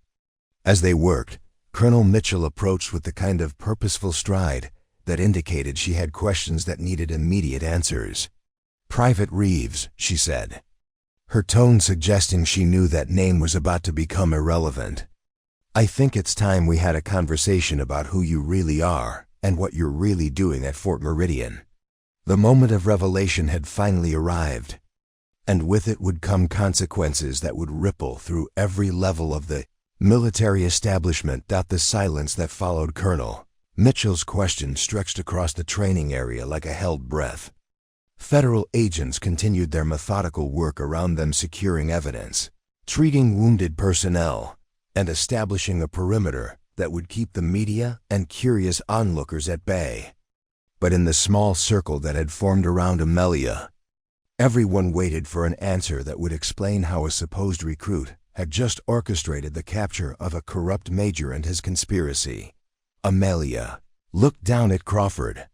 As they worked, Colonel Mitchell approached with the kind of purposeful stride that indicated she had questions that needed immediate answers. Private Reeves, she said, her tone suggesting she knew that name was about to become irrelevant. I think it's time we had a conversation about who you really are and what you're really doing at Fort Meridian. The moment of revelation had finally arrived, and with it would come consequences that would ripple through every level of the military establishment. The silence that followed Colonel Mitchell's question stretched across the training area like a held breath. Federal agents continued their methodical work around them, securing evidence, treating wounded personnel, and establishing a perimeter that would keep the media and curious onlookers at bay. But in the small circle that had formed around Amelia, Everyone waited for an answer that would explain how a supposed recruit had just orchestrated the capture of a corrupt major and his conspiracy. Amelia looked down at Crawford,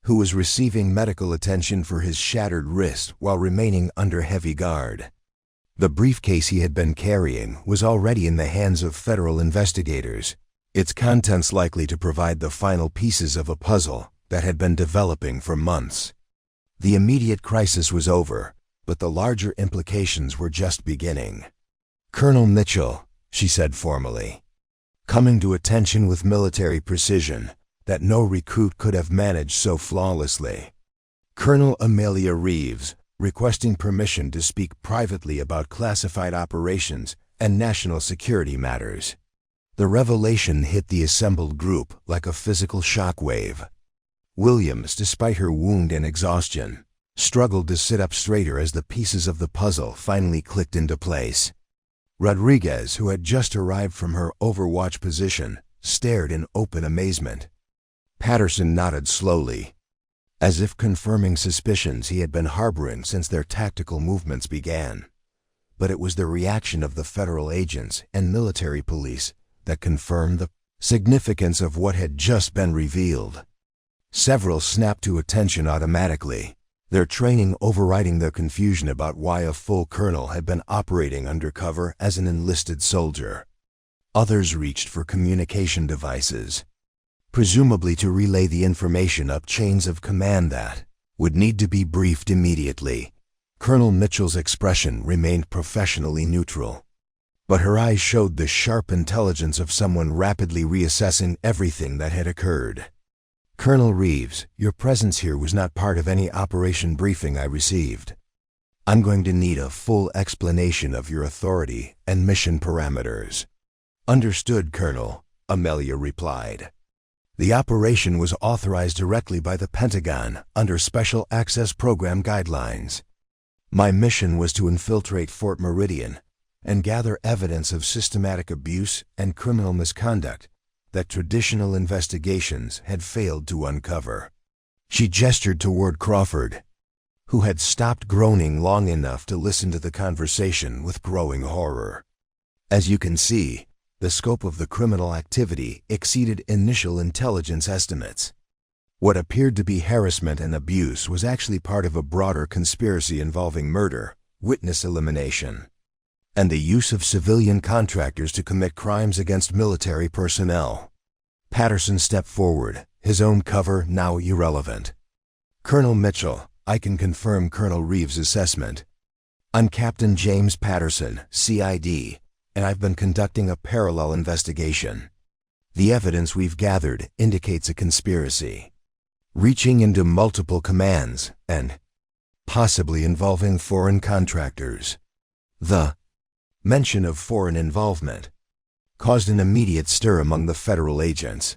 who was receiving medical attention for his shattered wrist while remaining under heavy guard. The briefcase he had been carrying was already in the hands of federal investigators, its contents likely to provide the final pieces of a puzzle that had been developing for months. The immediate crisis was over, but the larger implications were just beginning. "Colonel Mitchell," she said formally, coming to attention with military precision that no recruit could have managed so flawlessly. "Colonel Amelia Reeves, requesting permission to speak privately about classified operations and national security matters." The revelation hit the assembled group like a physical shockwave. Williams, despite her wound and exhaustion, struggled to sit up straighter as the pieces of the puzzle finally clicked into place. Rodriguez, who had just arrived from her overwatch position, stared in open amazement. Patterson nodded slowly, as if confirming suspicions he had been harboring since their tactical movements began. But it was the reaction of the federal agents and military police that confirmed the significance of what had just been revealed. Several snapped to attention automatically, their training overriding the confusion about why a full colonel had been operating undercover as an enlisted soldier. Others reached for communication devices, presumably to relay the information up chains of command that would need to be briefed immediately. Colonel Mitchell's expression remained professionally neutral, but her eyes showed the sharp intelligence of someone rapidly reassessing everything that had occurred. "Colonel Reeves, your presence here was not part of any operation briefing I received. I'm going to need a full explanation of your authority and mission parameters." "Understood, Colonel," Amelia replied. "The operation was authorized directly by the Pentagon under Special Access Program guidelines. My mission was to infiltrate Fort Meridian and gather evidence of systematic abuse and criminal misconduct that traditional investigations had failed to uncover." She gestured toward Crawford, who had stopped groaning long enough to listen to the conversation with growing horror. "As you can see, the scope of the criminal activity exceeded initial intelligence estimates. What appeared to be harassment and abuse was actually part of a broader conspiracy involving murder, witness elimination, and the use of civilian contractors to commit crimes against military personnel." Patterson stepped forward, his own cover now irrelevant. "Colonel Mitchell, I can confirm Colonel Reeves' assessment. I'm Captain James Patterson, CID, and I've been conducting a parallel investigation. The evidence we've gathered indicates a conspiracy, reaching into multiple commands and possibly involving foreign contractors." The mention of foreign involvement caused an immediate stir among the federal agents.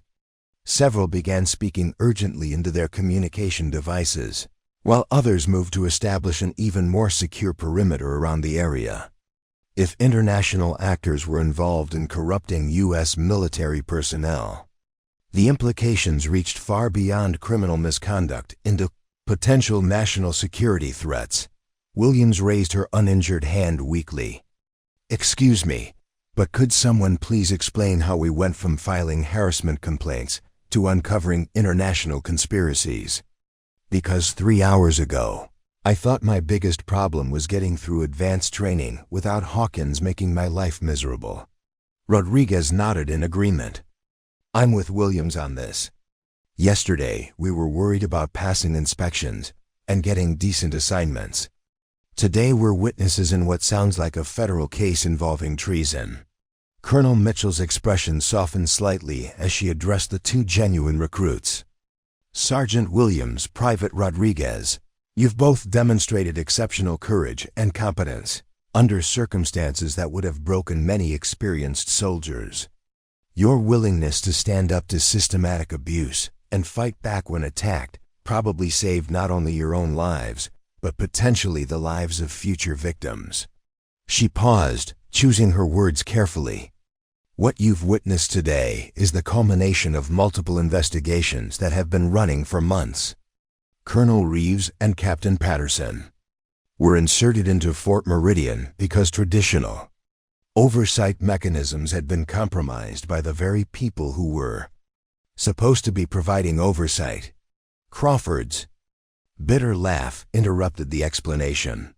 Several began speaking urgently into their communication devices, while others moved to establish an even more secure perimeter around the area. If international actors were involved in corrupting U.S. military personnel, the implications reached far beyond criminal misconduct into potential national security threats. Williams raised her uninjured hand weakly. "Excuse me, but could someone please explain how we went from filing harassment complaints to uncovering international conspiracies? Because 3 hours ago, I thought my biggest problem was getting through advanced training without Hawkins making my life miserable." Rodriguez nodded in agreement. "I'm with Williams on this. Yesterday, we were worried about passing inspections and getting decent assignments. Today, we're witnesses in what sounds like a federal case involving treason." Colonel Mitchell's expression softened slightly as she addressed the two genuine recruits. "Sergeant Williams, Private Rodriguez, you've both demonstrated exceptional courage and competence under circumstances that would have broken many experienced soldiers. Your willingness to stand up to systematic abuse and fight back when attacked probably saved not only your own lives, but potentially the lives of future victims." She paused, choosing her words carefully. "What you've witnessed today is the culmination of multiple investigations that have been running for months. Colonel Reeves and Captain Patterson, were inserted into Fort Meridian because traditional oversight mechanisms had been compromised by the very people who were supposed to be providing oversight. Crawford's bitter laugh interrupted the explanation.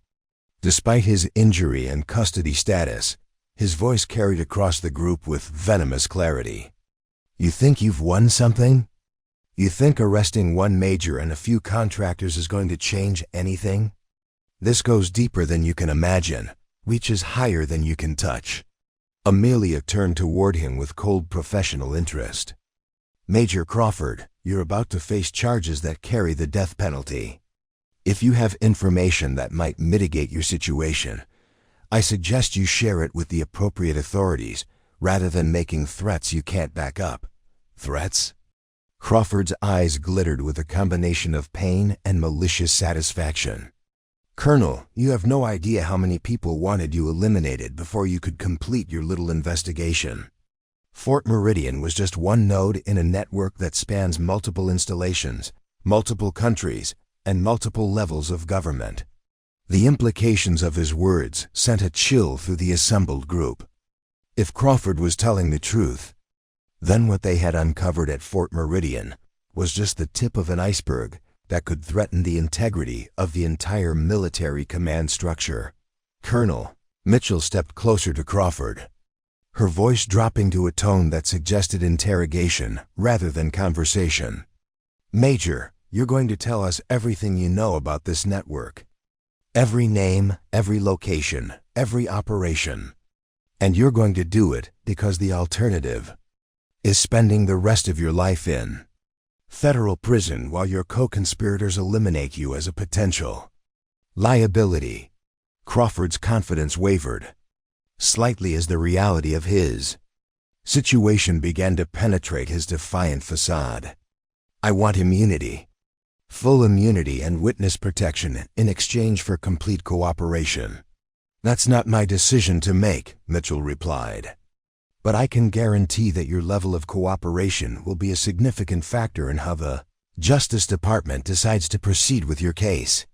Despite his injury and custody status, his voice carried across the group with venomous clarity. You think you've won something? You think arresting one major and a few contractors is going to change anything? This goes deeper than you can imagine, reaches higher than you can touch. Amelia turned toward him with cold professional interest. Major Crawford, you're about to face charges that carry the death penalty. If you have information that might mitigate your situation, I suggest you share it with the appropriate authorities rather than making threats you can't back up. Threats? Crawford's eyes glittered with a combination of pain and malicious satisfaction. Colonel, you have no idea how many people wanted you eliminated before you could complete your little investigation. Fort Meridian was just one node in a network that spans multiple installations, multiple countries, and multiple levels of government. The implications of his words sent a chill through the assembled group. If Crawford was telling the truth, then what they had uncovered at Fort Meridian was just the tip of an iceberg that could threaten the integrity of the entire military command structure. Colonel, Mitchell stepped closer to Crawford, her voice dropping to a tone that suggested interrogation rather than conversation. Major, you're going to tell us everything you know about this network. Every name, every location, every operation. And you're going to do it because the alternative is spending the rest of your life in federal prison while your co-conspirators eliminate you as a potential liability. Crawford's confidence wavered slightly as the reality of his situation began to penetrate his defiant facade. I want immunity. Full immunity and witness protection in exchange for complete cooperation. That's not my decision to make, Mitchell replied. But I can guarantee that your level of cooperation will be a significant factor in how the Justice Department decides to proceed with your case.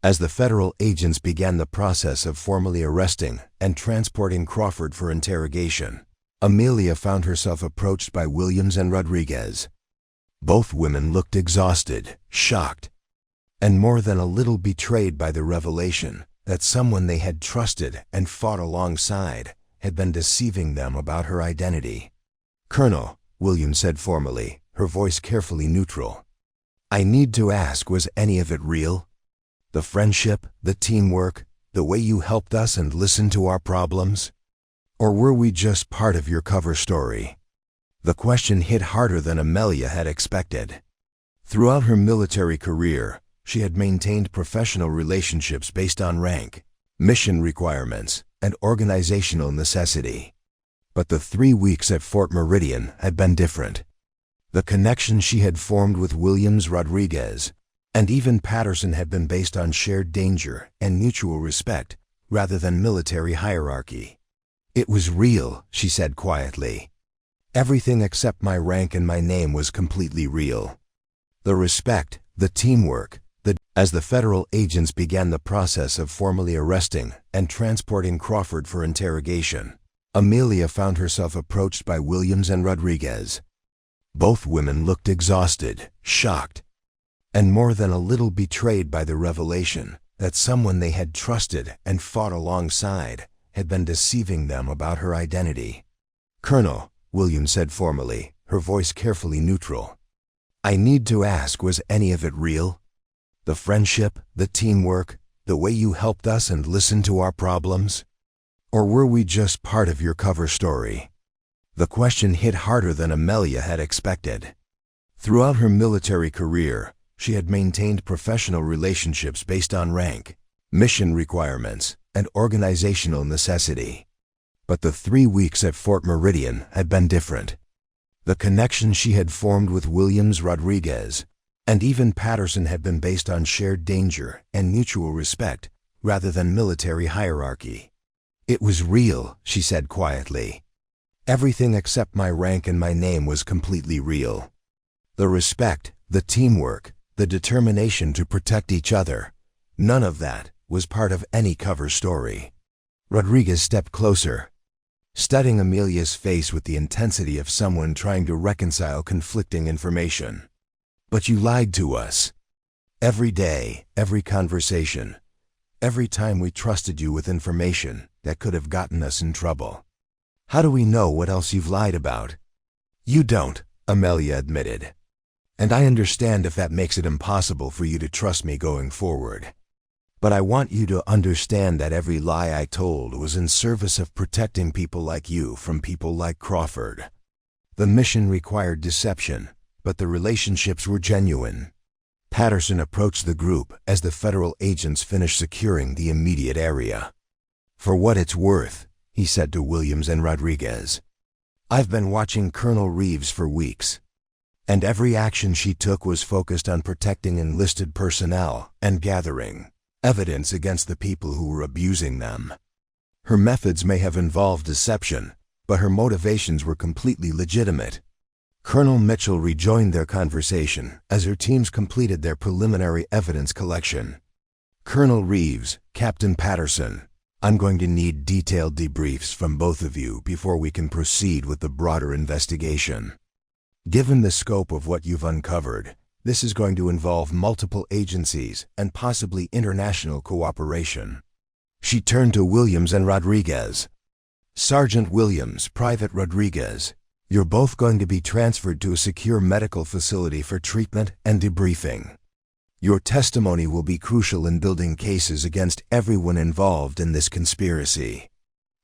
As the federal agents began the process of formally arresting and transporting Crawford for interrogation, Amelia found herself approached by Williams and Rodriguez. Both women looked exhausted, shocked, and more than a little betrayed by the revelation that someone they had trusted and fought alongside had been deceiving them about her identity. Colonel, Williams said formally, her voice carefully neutral. I need to ask, was any of it real? The friendship, the teamwork, the way you helped us and listened to our problems? Or were we just part of your cover story? The question hit harder than Amelia had expected. Throughout her military career, she had maintained professional relationships based on rank, mission requirements, and organizational necessity. But the 3 weeks at Fort Meridian had been different. The connection she had formed with Williams, Rodriguez, and even Patterson had been based on shared danger and mutual respect rather than military hierarchy. It was real, she said quietly. Everything except my rank and my name was completely real. The respect, the teamwork, as the federal agents began the process of formally arresting and transporting Crawford for interrogation, Amelia found herself approached by Williams and Rodriguez. Both women looked exhausted, shocked, and more than a little betrayed by the revelation that someone they had trusted and fought alongside had been deceiving them about her identity. Colonel, Williams said formally, her voice carefully neutral. I need to ask, was any of it real? The friendship, the teamwork, the way you helped us and listened to our problems? Or were we just part of your cover story? The question hit harder than Amelia had expected. Throughout her military career, she had maintained professional relationships based on rank, mission requirements, and organizational necessity. But the 3 weeks at Fort Meridian had been different. The connection she had formed with Williams, Rodriguez, and even Patterson had been based on shared danger and mutual respect rather than military hierarchy. It was real, she said quietly. Everything except my rank and my name was completely real. The respect, the teamwork, the determination to protect each other, None of that was part of any cover story. Rodriguez stepped closer, studying Amelia's face with the intensity of someone trying to reconcile conflicting information. But you lied to us. Every day, every conversation, every time we trusted you with information that could have gotten us in trouble. How do we know what else you've lied about? You don't, Amelia admitted. And I understand if that makes it impossible for you to trust me going forward. But I want you to understand that every lie I told was in service of protecting people like you from people like Crawford. The mission required deception, but the relationships were genuine. Patterson approached the group as the federal agents finished securing the immediate area. For what it's worth, he said to Williams and Rodriguez, I've been watching Colonel Reeves for weeks, and every action she took was focused on protecting enlisted personnel and gathering evidence against the people who were abusing them. Her methods may have involved deception, but her motivations were completely legitimate. Colonel Mitchell rejoined their conversation as her teams completed their preliminary evidence collection. Colonel Reeves, Captain Patterson, I'm going to need detailed debriefs from both of you before we can proceed with the broader investigation. Given the scope of what you've uncovered, this is going to involve multiple agencies and possibly international cooperation. She turned to Williams and Rodriguez. Sergeant Williams, Private Rodriguez, you're both going to be transferred to a secure medical facility for treatment and debriefing. Your testimony will be crucial in building cases against everyone involved in this conspiracy.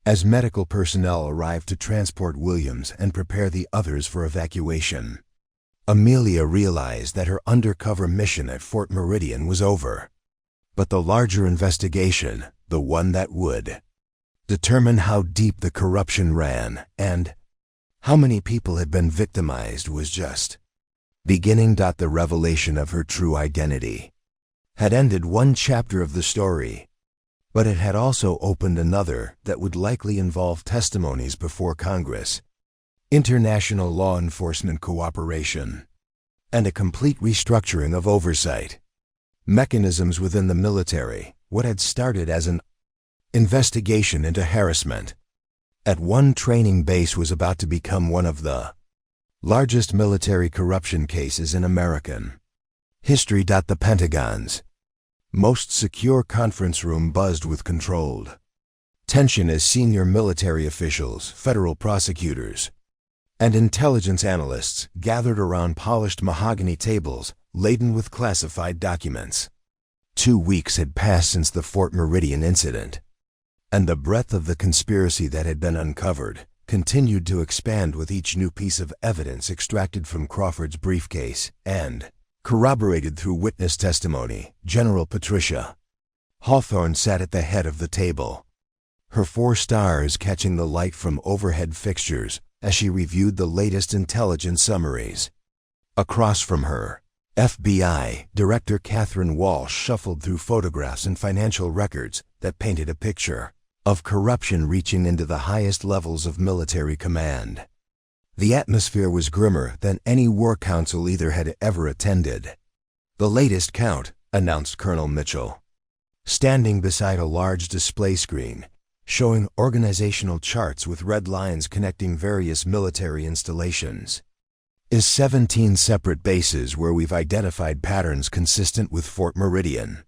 As medical personnel arrived to transport Williams and prepare the others for evacuation, Amelia realized that her undercover mission at Fort Meridian was over. But the larger investigation, the one that would determine how deep the corruption ran and how many people had been victimized, was just beginning. The revelation of her true identity had ended one chapter of the story, but it had also opened another that would likely involve testimonies before Congress, international law enforcement cooperation, and a complete restructuring of oversight mechanisms within the military. What had started as an investigation into harassment at one training base was about to become one of the largest military corruption cases in American history. The Pentagon's most secure conference room buzzed with controlled tension as senior military officials, federal prosecutors, and intelligence analysts gathered around polished mahogany tables laden with classified documents. 2 weeks had passed since the Fort Meridian incident, and the breadth of the conspiracy that had been uncovered continued to expand with each new piece of evidence extracted from Crawford's briefcase and corroborated through witness testimony. General Patricia Hawthorne sat at the head of the table, her 4 stars catching the light from overhead fixtures as she reviewed the latest intelligence summaries. Across from her, FBI Director Catherine Walsh shuffled through photographs and financial records that painted a picture of corruption reaching into the highest levels of military command. The atmosphere was grimmer than any war council either had ever attended. The latest count, announced Colonel Mitchell, standing beside a large display screen showing organizational charts with red lines connecting various military installations, is 17 separate bases where we've identified patterns consistent with Fort Meridian.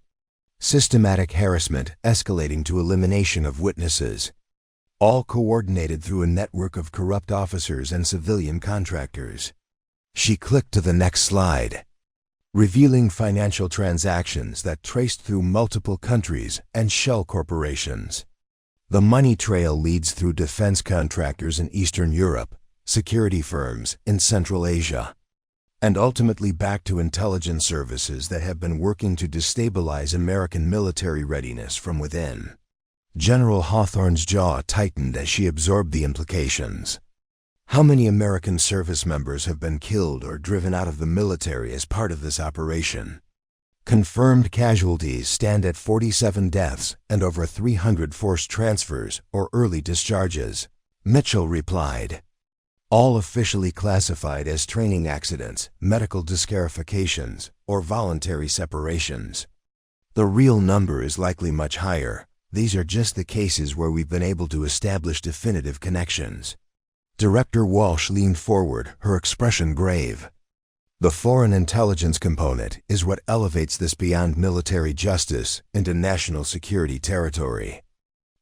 Systematic harassment escalating to elimination of witnesses, all coordinated through a network of corrupt officers and civilian contractors. She clicked to the next slide, revealing financial transactions that traced through multiple countries and shell corporations. The money trail leads through defense contractors in Eastern Europe, security firms in Central Asia, and ultimately back to intelligence services that have been working to destabilize American military readiness from within. General Hawthorne's jaw tightened as she absorbed the implications. How many American service members have been killed or driven out of the military as part of this operation? Confirmed casualties stand at 47 deaths and over 300 forced transfers or early discharges, Mitchell replied. All officially classified as training accidents, medical disqualifications, or voluntary separations. The real number is likely much higher. These are just the cases where we've been able to establish definitive connections." Director Walsh leaned forward, her expression grave. "The foreign intelligence component is what elevates this beyond military justice into national security territory.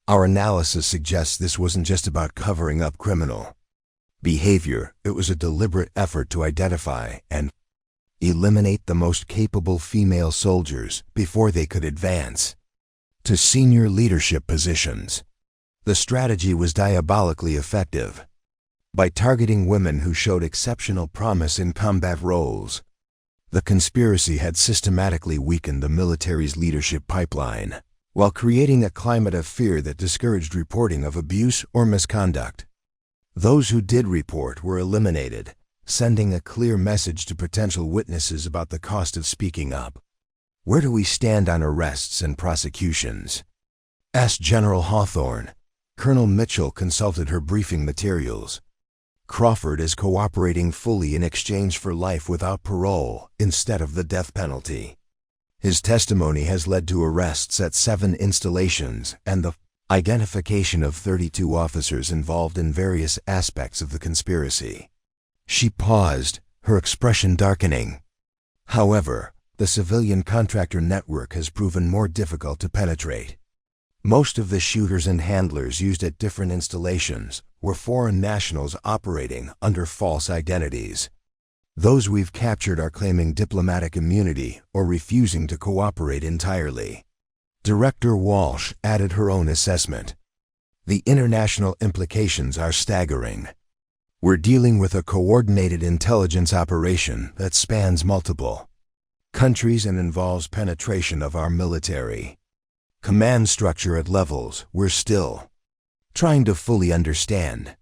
Our analysis suggests this wasn't just about covering up criminal behavior. It was a deliberate effort to identify and eliminate the most capable female soldiers before they could advance to senior leadership positions. The strategy was diabolically effective. By targeting women who showed exceptional promise in combat roles, the conspiracy had systematically weakened the military's leadership pipeline, while creating a climate of fear that discouraged reporting of abuse or misconduct. Those who did report were eliminated, sending a clear message to potential witnesses about the cost of speaking up. "Where do we stand on arrests and prosecutions?" asked General Hawthorne. Colonel Mitchell consulted her briefing materials. "Crawford is cooperating fully in exchange for life without parole instead of the death penalty. His testimony has led to arrests at 7 installations and the identification of 32 officers involved in various aspects of the conspiracy." She paused, her expression darkening. "However, the civilian contractor network has proven more difficult to penetrate. Most of the shooters and handlers used at different installations were foreign nationals operating under false identities. Those we've captured are claiming diplomatic immunity or refusing to cooperate entirely." Director Walsh added her own assessment. "The international implications are staggering. We're dealing with a coordinated intelligence operation that spans multiple countries and involves penetration of our military command structure at levels we're still trying to fully understand."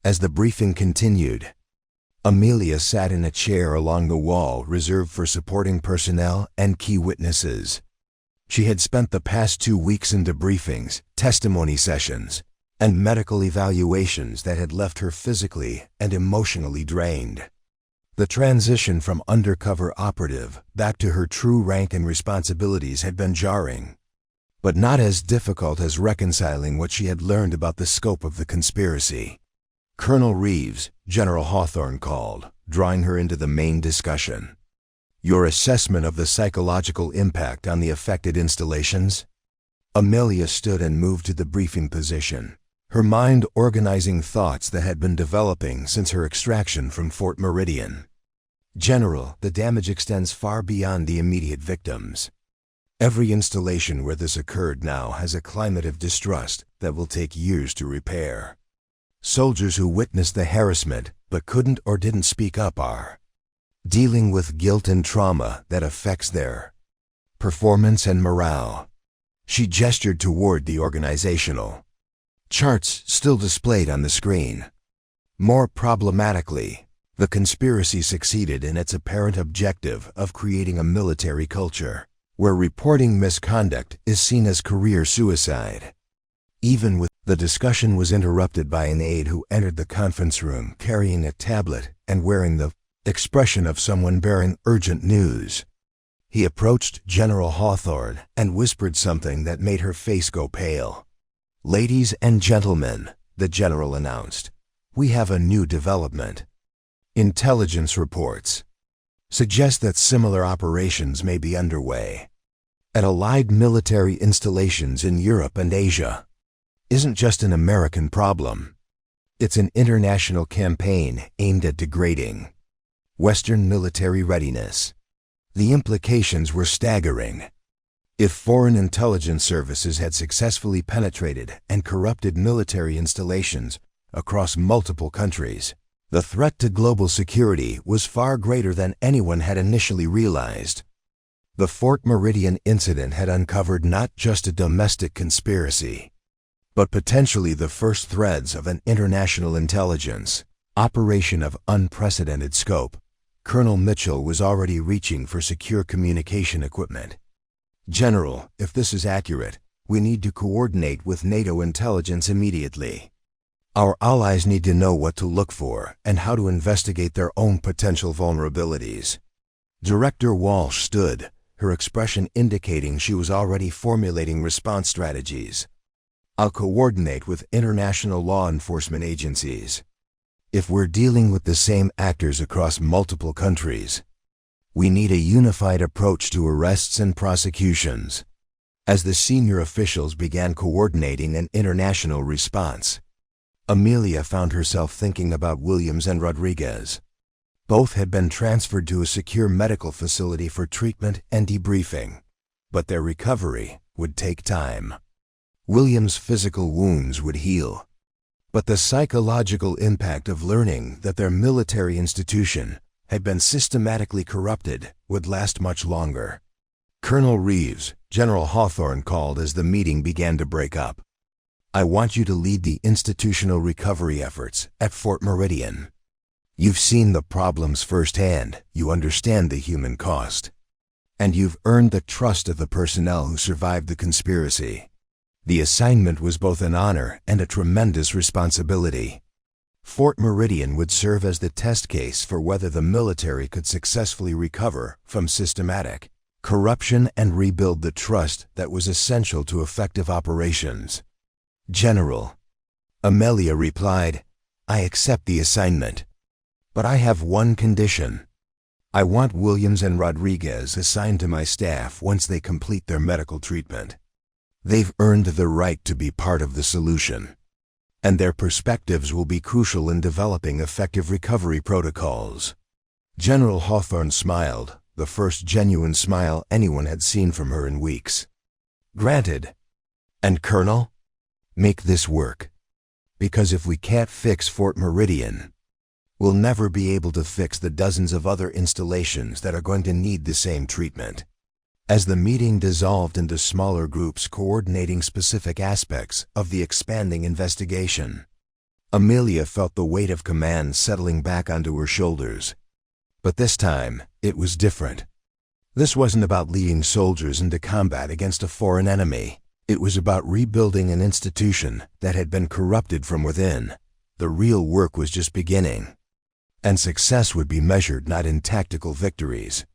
As the briefing continued, Amelia sat in a chair along the wall reserved for supporting personnel and key witnesses. She had spent the past 2 weeks in debriefings, testimony sessions, and medical evaluations that had left her physically and emotionally drained. The transition from undercover operative back to her true rank and responsibilities had been jarring, but not as difficult as reconciling what she had learned about the scope of the conspiracy. "Colonel Reeves," General Hawthorne called, drawing her into the main discussion. "Your assessment of the psychological impact on the affected installations?" Amelia stood and moved to the briefing position, her mind organizing thoughts that had been developing since her extraction from Fort Meridian. "General, the damage extends far beyond the immediate victims. Every installation where this occurred now has a climate of distrust that will take years to repair. Soldiers who witnessed the harassment but couldn't or didn't speak up are dealing with guilt and trauma that affects their performance and morale." She gestured toward the organizational charts still displayed on the screen. More problematically, the conspiracy succeeded in its apparent objective of creating a military culture where reporting misconduct is seen as career suicide. Even with the discussion was interrupted by an aide who entered the conference room carrying a tablet and wearing the expression of someone bearing urgent news. He approached General Hawthorne and whispered something that made her face go pale. "Ladies and gentlemen," the general announced, "we have a new development. Intelligence reports suggest that similar operations may be underway at allied military installations in Europe and Asia. Isn't just an American problem. It's an international campaign aimed at degrading Western military readiness." The implications were staggering. If foreign intelligence services had successfully penetrated and corrupted military installations across multiple countries, the threat to global security was far greater than anyone had initially realized. The Fort Meridian incident had uncovered not just a domestic conspiracy, but potentially the first threads of an international intelligence operation of unprecedented scope. Colonel Mitchell was already reaching for secure communication equipment. "General, if this is accurate, we need to coordinate with NATO intelligence immediately. Our allies need to know what to look for and how to investigate their own potential vulnerabilities." Director Walsh stood, her expression indicating she was already formulating response strategies. "I'll coordinate with international law enforcement agencies. If we're dealing with the same actors across multiple countries, we need a unified approach to arrests and prosecutions." As the senior officials began coordinating an international response, Amelia found herself thinking about Williams and Rodriguez. Both had been transferred to a secure medical facility for treatment and debriefing, but their recovery would take time. Williams' physical wounds would heal, but the psychological impact of learning that their military institution had been systematically corrupted would last much longer. Colonel Reeves, General Hawthorne called as the meeting began to break up. "I want you to lead the institutional recovery efforts at Fort Meridian. You've seen the problems firsthand, you understand the human cost, and you've earned the trust of the personnel who survived the conspiracy." The assignment was both an honor and a tremendous responsibility. Fort Meridian would serve as the test case for whether the military could successfully recover from systematic corruption and rebuild the trust that was essential to effective operations. "General," Amelia replied, "I accept the assignment, but I have one condition. I want Williams and Rodriguez assigned to my staff once they complete their medical treatment. They've earned the right to be part of the solution, and their perspectives will be crucial in developing effective recovery protocols." General Hawthorne smiled, the first genuine smile anyone had seen from her in weeks. "Granted. And Colonel, make this work. Because if we can't fix Fort Meridian, we'll never be able to fix the dozens of other installations that are going to need the same treatment." As the meeting dissolved into smaller groups coordinating specific aspects of the expanding investigation, Amelia felt the weight of command settling back onto her shoulders. But this time, it was different. This wasn't about leading soldiers into combat against a foreign enemy. It was about rebuilding an institution that had been corrupted from within. The real work was just beginning, and success would be measured not in tactical victories,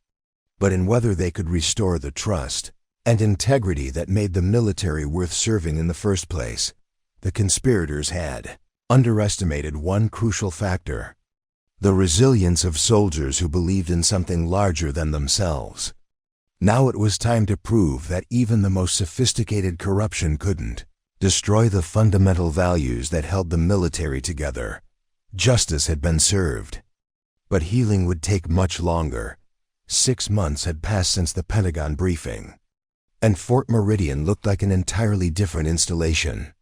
but in whether they could restore the trust and integrity that made the military worth serving in the first place. The conspirators had underestimated one crucial factor: the resilience of soldiers who believed in something larger than themselves. Now it was time to prove that even the most sophisticated corruption couldn't destroy the fundamental values that held the military together. Justice had been served, but healing would take much longer. 6 months had passed since the Pentagon briefing, and Fort Meridian looked like an entirely different installation.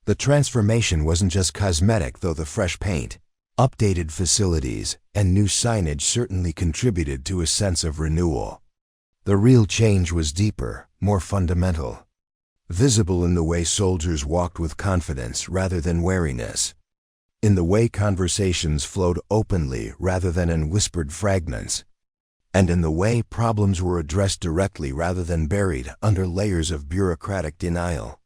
The transformation wasn't just cosmetic, though the fresh paint, updated facilities, and new signage certainly contributed to a sense of renewal. The real change was deeper, more fundamental, visible in the way soldiers walked with confidence rather than wariness, in the way conversations flowed openly rather than in whispered fragments, and in the way problems were addressed directly rather than buried under layers of bureaucratic denial.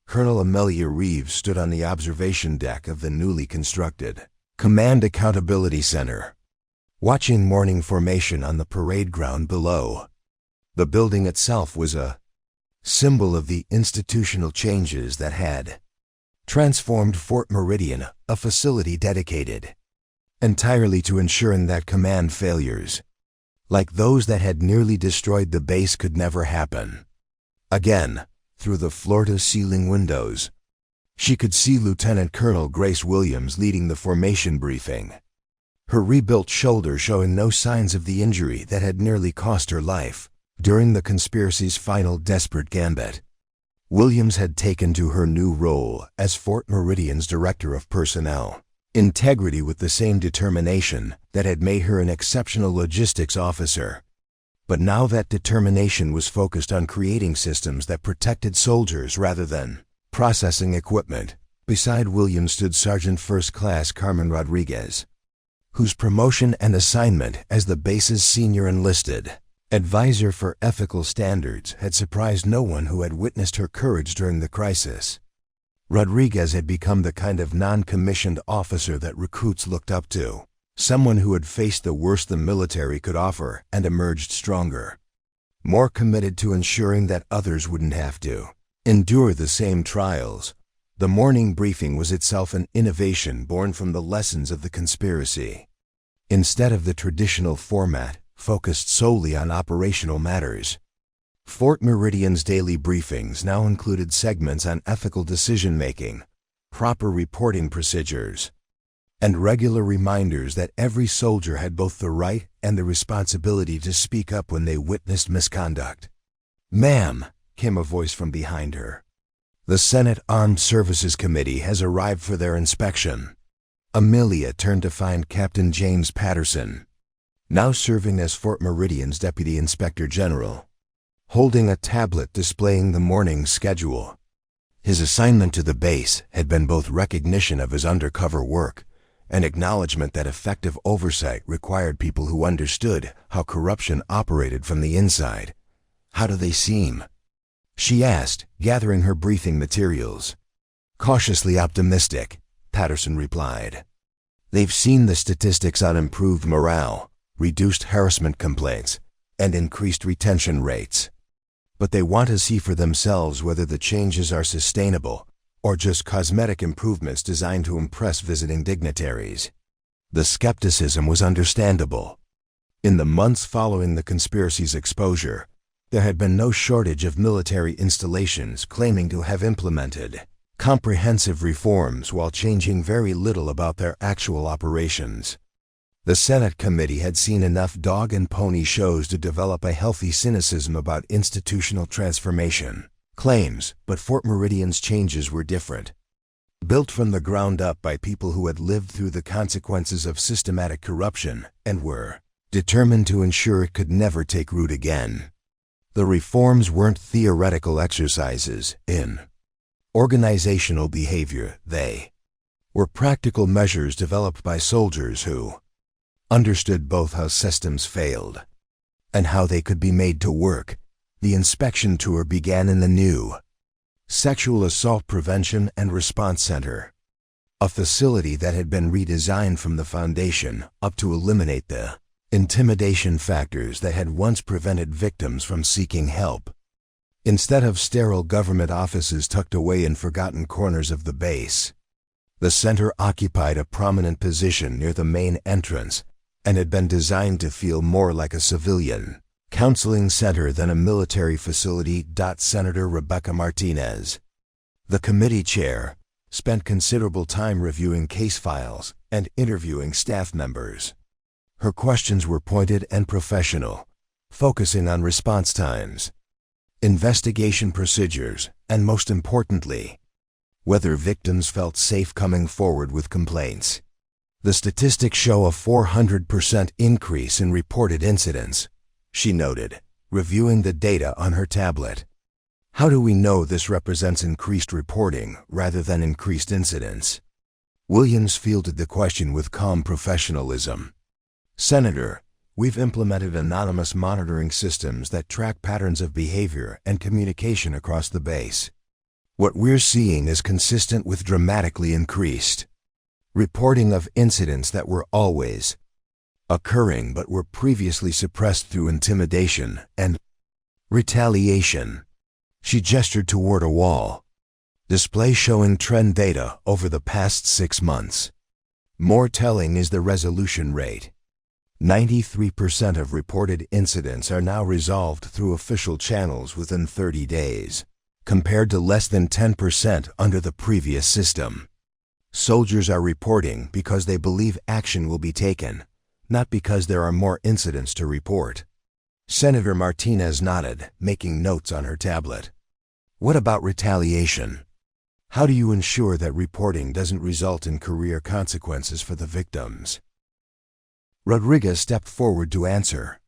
Colonel Amelia Reeves stood on the observation deck of the newly constructed Command Accountability Center, watching morning formation on the parade ground below. The building itself was a symbol of the institutional changes that had transformed Fort Meridian, a facility dedicated entirely to ensuring that command failures, like those that had nearly destroyed the base, could never happen again. Through the floor-to-ceiling windows, she could see Lieutenant Colonel Grace Williams leading the formation briefing, her rebuilt shoulder showing no signs of the injury that had nearly cost her life during the conspiracy's final desperate gambit. Williams had taken to her new role as Fort Meridian's Director of Personnel integrity with the same determination that had made her an exceptional logistics officer. But now that determination was focused on creating systems that protected soldiers rather than processing equipment. Beside Williams stood Sergeant First Class Carmen Rodriguez, whose promotion and assignment as the base's senior enlisted advisor for ethical standards had surprised no one who had witnessed her courage during the crisis. Rodriguez had become the kind of non-commissioned officer that recruits looked up to, someone who had faced the worst the military could offer and emerged stronger. more committed to ensuring that others wouldn't have to endure the same trials. The morning briefing was itself an innovation born from the lessons of the conspiracy. Instead of the traditional format, focused solely on operational matters, Fort Meridian's daily briefings now included segments on ethical decision-making, proper reporting procedures, and regular reminders that every soldier had both the right and the responsibility to speak up when they witnessed misconduct. "Ma'am," came a voice from behind her. "The Senate Armed Services Committee has arrived for their inspection." Amelia turned to find Captain James Patterson, now serving as Fort Meridian's Deputy Inspector General, holding a tablet displaying the morning's schedule. His assignment to the base had been both recognition of his undercover work and acknowledgement that effective oversight required people who understood how corruption operated from the inside. "How do they seem?" she asked, gathering her briefing materials. "Cautiously optimistic," Patterson replied. "They've seen the statistics on improved morale, reduced harassment complaints, and increased retention rates. But they want to see for themselves whether the changes are sustainable or just cosmetic improvements designed to impress visiting dignitaries." The skepticism was understandable. In the months following the conspiracy's exposure, there had been no shortage of military installations claiming to have implemented comprehensive reforms while changing very little about their actual operations. The Senate committee had seen enough dog and pony shows to develop a healthy cynicism about institutional transformation claims, but Fort Meridian's changes were different. Built from the ground up by people who had lived through the consequences of systematic corruption and were determined to ensure it could never take root again. The reforms weren't theoretical exercises in organizational behavior. They were practical measures developed by soldiers who understood both how systems failed and how they could be made to work. The inspection tour began in the new Sexual Assault Prevention and Response Center, a facility that had been redesigned from the foundation up to eliminate the intimidation factors that had once prevented victims from seeking help. Instead of sterile government offices tucked away in forgotten corners of the base, the center occupied a prominent position near the main entrance and had been designed to feel more like a civilian counseling center than a military facility. Senator Rebecca Martinez, the committee chair, spent considerable time reviewing case files and interviewing staff members. Her questions were pointed and professional, focusing on response times, investigation procedures, and most importantly, whether victims felt safe coming forward with complaints. "The statistics show a 400% increase in reported incidents," she noted, reviewing the data on her tablet. "How do we know this represents increased reporting rather than increased incidents?" Williams fielded the question with calm professionalism. "Senator, we've implemented anonymous monitoring systems that track patterns of behavior and communication across the base. What we're seeing is consistent with dramatically increased reporting of incidents that were always occurring but were previously suppressed through intimidation and retaliation." She gestured toward a wall display showing trend data over the past 6 months. More telling is the resolution rate. 93% of reported incidents are now resolved through official channels within 30 days, compared to less than 10% under the previous system. Soldiers are reporting because they believe action will be taken, not because there are more incidents to report. Senator Martinez nodded, making notes on her tablet. "What about retaliation? How do you ensure that reporting doesn't result in career consequences for the victims?" Rodriguez stepped forward to answer.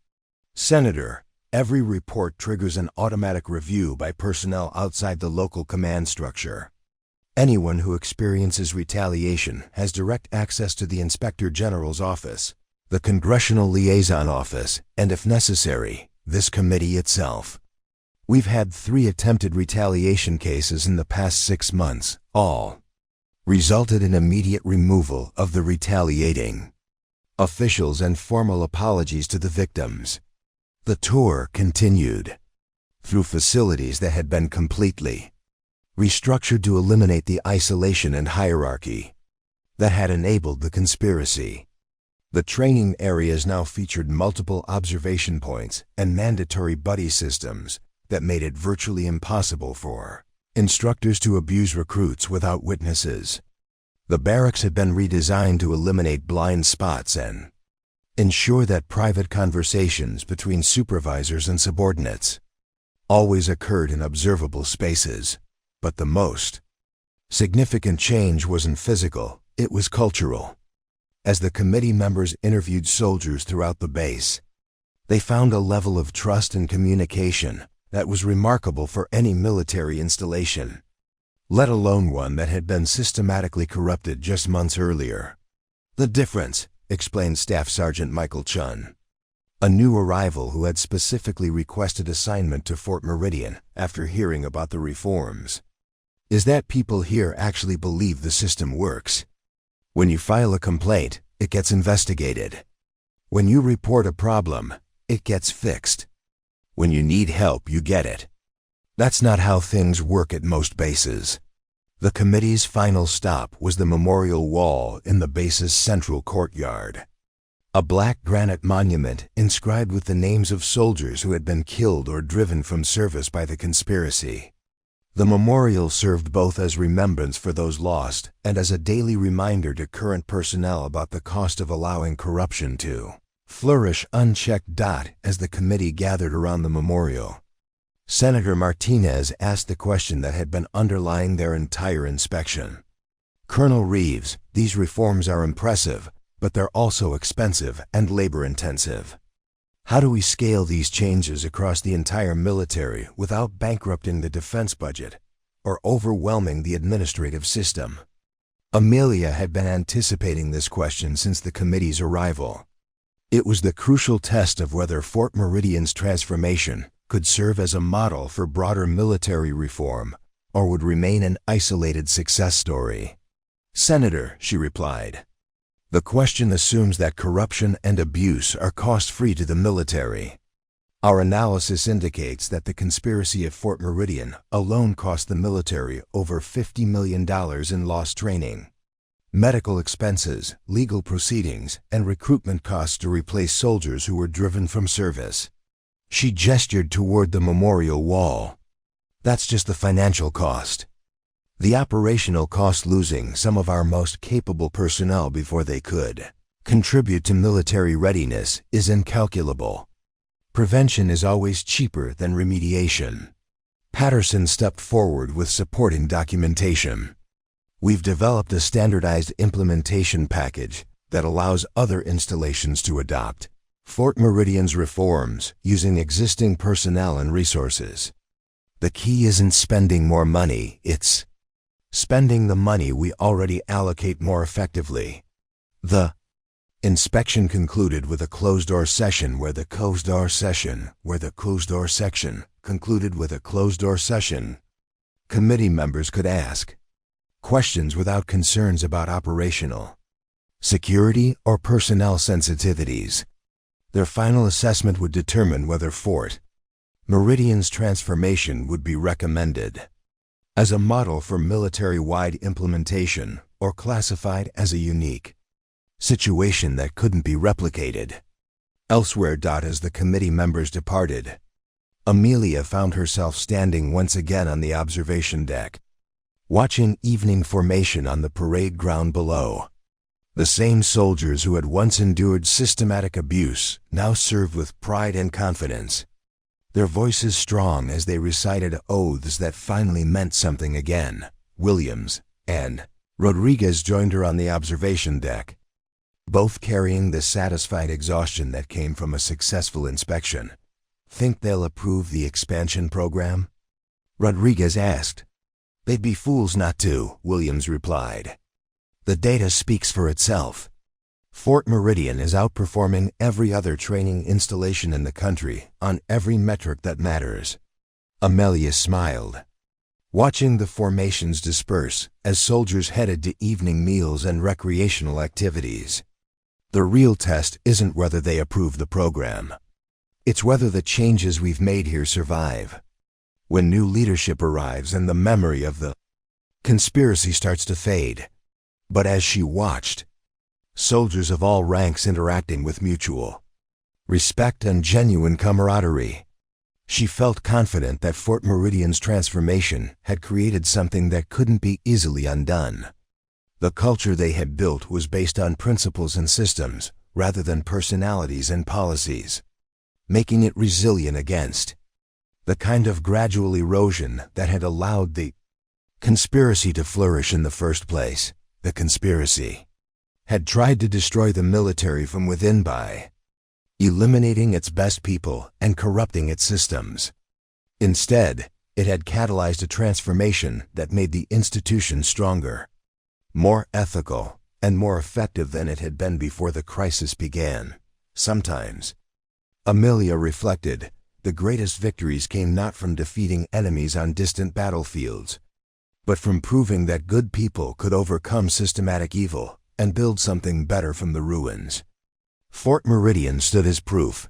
"Senator, every report triggers an automatic review by personnel outside the local command structure. Anyone who experiences retaliation has direct access to the Inspector General's office, the Congressional Liaison Office, and if necessary, this committee itself. We've had 3 attempted retaliation cases in the past 6 months, all resulted in immediate removal of the retaliating officials and formal apologies to the victims. The tour continued through facilities that had been completely restructured to eliminate the isolation and hierarchy that had enabled the conspiracy. The training areas now featured multiple observation points and mandatory buddy systems that made it virtually impossible for instructors to abuse recruits without witnesses. The barracks had been redesigned to eliminate blind spots and ensure that private conversations between supervisors and subordinates always occurred in observable spaces. But the most significant change wasn't physical, it was cultural. As the committee members interviewed soldiers throughout the base, they found a level of trust and communication that was remarkable for any military installation, let alone one that had been systematically corrupted just months earlier. The difference, explained Staff Sergeant Michael Chun, a new arrival who had specifically requested assignment to Fort Meridian after hearing about the reforms, is that people here actually believe the system works. When you file a complaint, it gets investigated. When you report a problem, it gets fixed. When you need help, you get it. That's not how things work at most bases. The committee's final stop was the memorial wall in the base's central courtyard. A black granite monument inscribed with the names of soldiers who had been killed or driven from service by the conspiracy. The memorial served both as remembrance for those lost and as a daily reminder to current personnel about the cost of allowing corruption to flourish unchecked. As the committee gathered around the memorial, Senator Martinez asked the question that had been underlying their entire inspection. Colonel Reeves, these reforms are impressive, but they're also expensive and labor-intensive. How do we scale these changes across the entire military without bankrupting the defense budget or overwhelming the administrative system? Amelia had been anticipating this question since the committee's arrival. It was the crucial test of whether Fort Meridian's transformation could serve as a model for broader military reform or would remain an isolated success story. "Senator," she replied, "the question assumes that corruption and abuse are cost-free to the military. Our analysis indicates that the conspiracy at Fort Meridian alone cost the military over $50 million in lost training, medical expenses, legal proceedings, and recruitment costs to replace soldiers who were driven from service." She gestured toward the memorial wall. "That's just the financial cost. The operational cost, losing some of our most capable personnel before they could contribute to military readiness, is incalculable. Prevention is always cheaper than remediation." Patterson stepped forward with supporting documentation. "We've developed a standardized implementation package that allows other installations to adopt Fort Meridian's reforms using existing personnel and resources. The key isn't spending more money, it's spending the money we already allocate more effectively." The inspection concluded with a closed-door session where the closed-door section concluded with a closed-door session. Committee members could ask questions without concerns about operational security or personnel sensitivities. Their final assessment would determine whether Fort Meridian's transformation would be recommended as a model for military-wide implementation or classified as a unique situation that couldn't be replicated elsewhere. As the committee members departed, Amelia found herself standing once again on the observation deck, watching evening formation on the parade ground below. The same soldiers who had once endured systematic abuse now served with pride and confidence, their voices strong as they recited oaths that finally meant something again. Williams and Rodriguez joined her on the observation deck, both carrying the satisfied exhaustion that came from a successful inspection. "Think they'll approve the expansion program?" Rodriguez asked. "They'd be fools not to," Williams replied. "The data speaks for itself. Fort Meridian is outperforming every other training installation in the country on every metric that matters." Amelia smiled, watching the formations disperse as soldiers headed to evening meals and recreational activities. "The real test isn't whether they approve the program. It's whether the changes we've made here survive. When new leadership arrives and the memory of the conspiracy starts to fade. But as she watched, soldiers of all ranks interacting with mutual respect and genuine camaraderie, she felt confident that Fort Meridian's transformation had created something that couldn't be easily undone. The culture they had built was based on principles and systems, rather than personalities and policies, making it resilient against the kind of gradual erosion that had allowed the conspiracy to flourish in the first place. The conspiracy had tried to destroy the military from within by eliminating its best people and corrupting its systems. Instead, it had catalyzed a transformation that made the institution stronger, more ethical, and more effective than it had been before the crisis began. Sometimes, Amelia reflected, the greatest victories came not from defeating enemies on distant battlefields, but from proving that good people could overcome systematic evil and build something better from the ruins. Fort Meridian stood as proof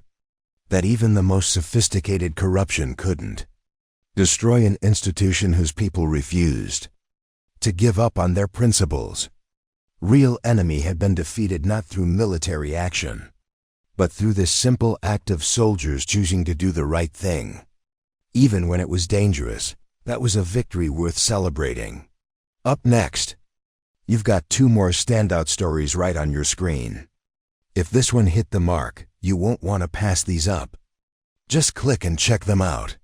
that even the most sophisticated corruption couldn't destroy an institution whose people refused to give up on their principles. Real enemy had been defeated not through military action, but through this simple act of soldiers choosing to do the right thing. Even when it was dangerous, that was a victory worth celebrating. Up next, you've got 2 more standout stories right on your screen. If this one hit the mark, you won't want to pass these up. Just click and check them out.